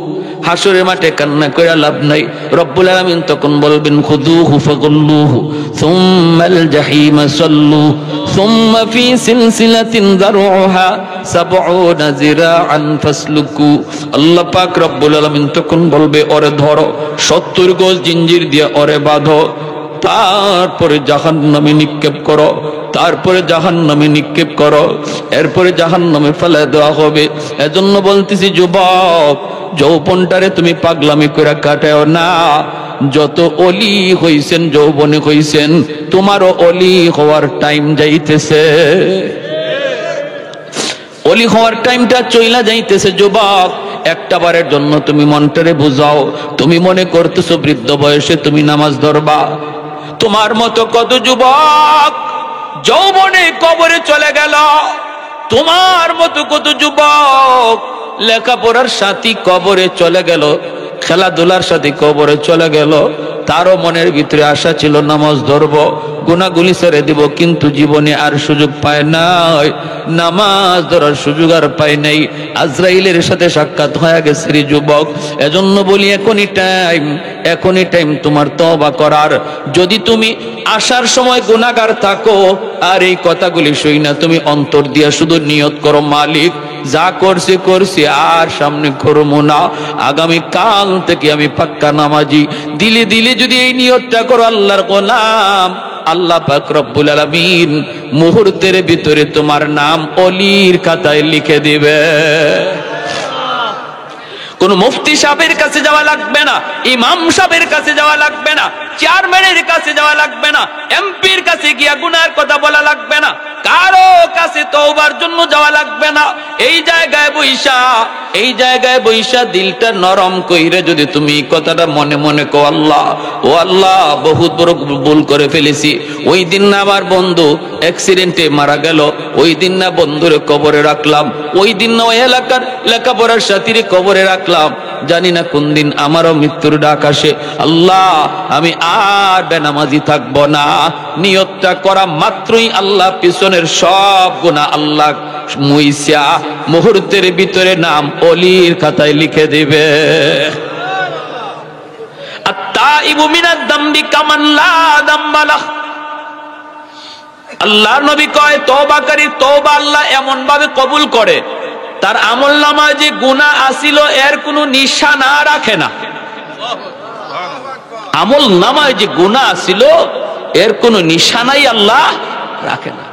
হাসরের মাঠে কান্না করে লাভ নাই। রব্বুল আলামিন তখন বলবেন খুযুহু ফাগুল্লুহু সুম্মাল জাহিমা সাল্লু সুম্মা ফি সিলসিলাতিন যারউহা ৭০ যিরাআন ফাসলুকু। আল্লাহ পাক রব্বুল আলামিন তখন বলবে ওরে ধরো, ৭০ গজ জিঞ্জির দিয়ে ওরে বাঁধো, তারপরে জাহান্নামে নিক্ষেপ করো, তারপরে জাহান্নামে নিক্ষেপ করো, এরপরে জাহান্নামে ফেলে দেওয়া হবে। এজন্য বলতেছি যুবক, যৌবনটারে তুমি পাগলামি করে কাটাও না। যত অলি হইছেন যৌবনে হইছেন, তোমারও অলি হওয়ার টাইম যাইতেছে, অলি হওয়ার টাইমটা চইলা যাইতেছে। যুবক, একটা বারের জন্য তুমি মনটারে বুঝাও। তুমি মনে করতেছো বৃদ্ধ বয়সে তুমি নামাজ ধরবা। তোমার মতো কত যুবক যৌবনে কবরে চলে গেল, তোমার মতো কত যুবক লেখাপড়ার সাথী কবরে চলে গেল, খেলাধুলার সাথে কবরে চলে গেল। তারও মনের ভিতরে আশা ছিল নামাজ ধরব, গুনাহগুলি ছেড়ে দিব, কিন্তু জীবনে আর সুযোগ পায় নাই, নামাজ ধরার সুযোগ আর পায় নাই। আজরাইলের সাথে সাক্ষাৎ হয়ে গেছে রে যুবক। এজন্য বলি এখনই টাইম তোমার তওবা করার। যদি তুমি আসার সময় গুনাহগার থাকো আর এই কথাগুলি শুই না, তুমি অন্তর দিয়া শুধু নিয়ত করো, মালিক যা করছি আর সামনে করবো না, আগামী কাল থেকে আমি পাক্কা নামাজি। দিলে দিলে যদি এই নিয়তটা করো আল্লাহর গোলাম, আল্লাহ পাক রব্বুল আলামিন মুহূর্তের ভিতরে তোমার নাম অলির খাতায় লিখে দিবে। কোন মুফতি সাহেবের কাছে যাওয়া লাগবে না, ইমাম সাহেবের কাছে যাওয়া লাগবে না, চেয়ারম্যানের কাছে যাওয়া লাগবে না, এমপির কাছে গিয়া গুনার কথা বলা লাগবে না, কারো কাছে তওবার জন্য যাওয়া লাগবে না। এই জায়গায় বইসা দিলটা নরম কইরে যদি তুমি কথাটা মনে মনে কো, আল্লাহ ও আল্লাহ বহুত বড় ভুল করে ফেলেছি। ওই দিন না আমার বন্ধু অ্যাক্সিডেন্টে মারা গেল, ওই দিন না বন্ধুরে কবরে রাখলাম, ওই দিন না ওই এলাকার লেখাপড়ার সাথীরে কবরে রাখলাম, জানি না কোন দিন আমারও মৃত্যুর ডাক আসে। আল্লাহ আমি আর বেনামাজি থাকবো না। নিয়তটা করা মাত্রই আল্লাহ পিছনের সব গুনাহ আল্লাহ মুইসা মুহূর্তের ভিতরে নাম অলির খাতায় লিখে দিবে। আত-তাইবু মিনাদ দামবি কামান লা দামবা লাহ। আল্লাহর নবী কয় তওবাকারী তওবা আল্লাহ এমন ভাবে কবুল করে, তার আমলনামায় যে গুনাহ আসিল এর কোনো নিশানা রাখে না। আমলনামায় যে গুনাহ আসিল এর কোনো নিশানাই আল্লাহ রাখে না।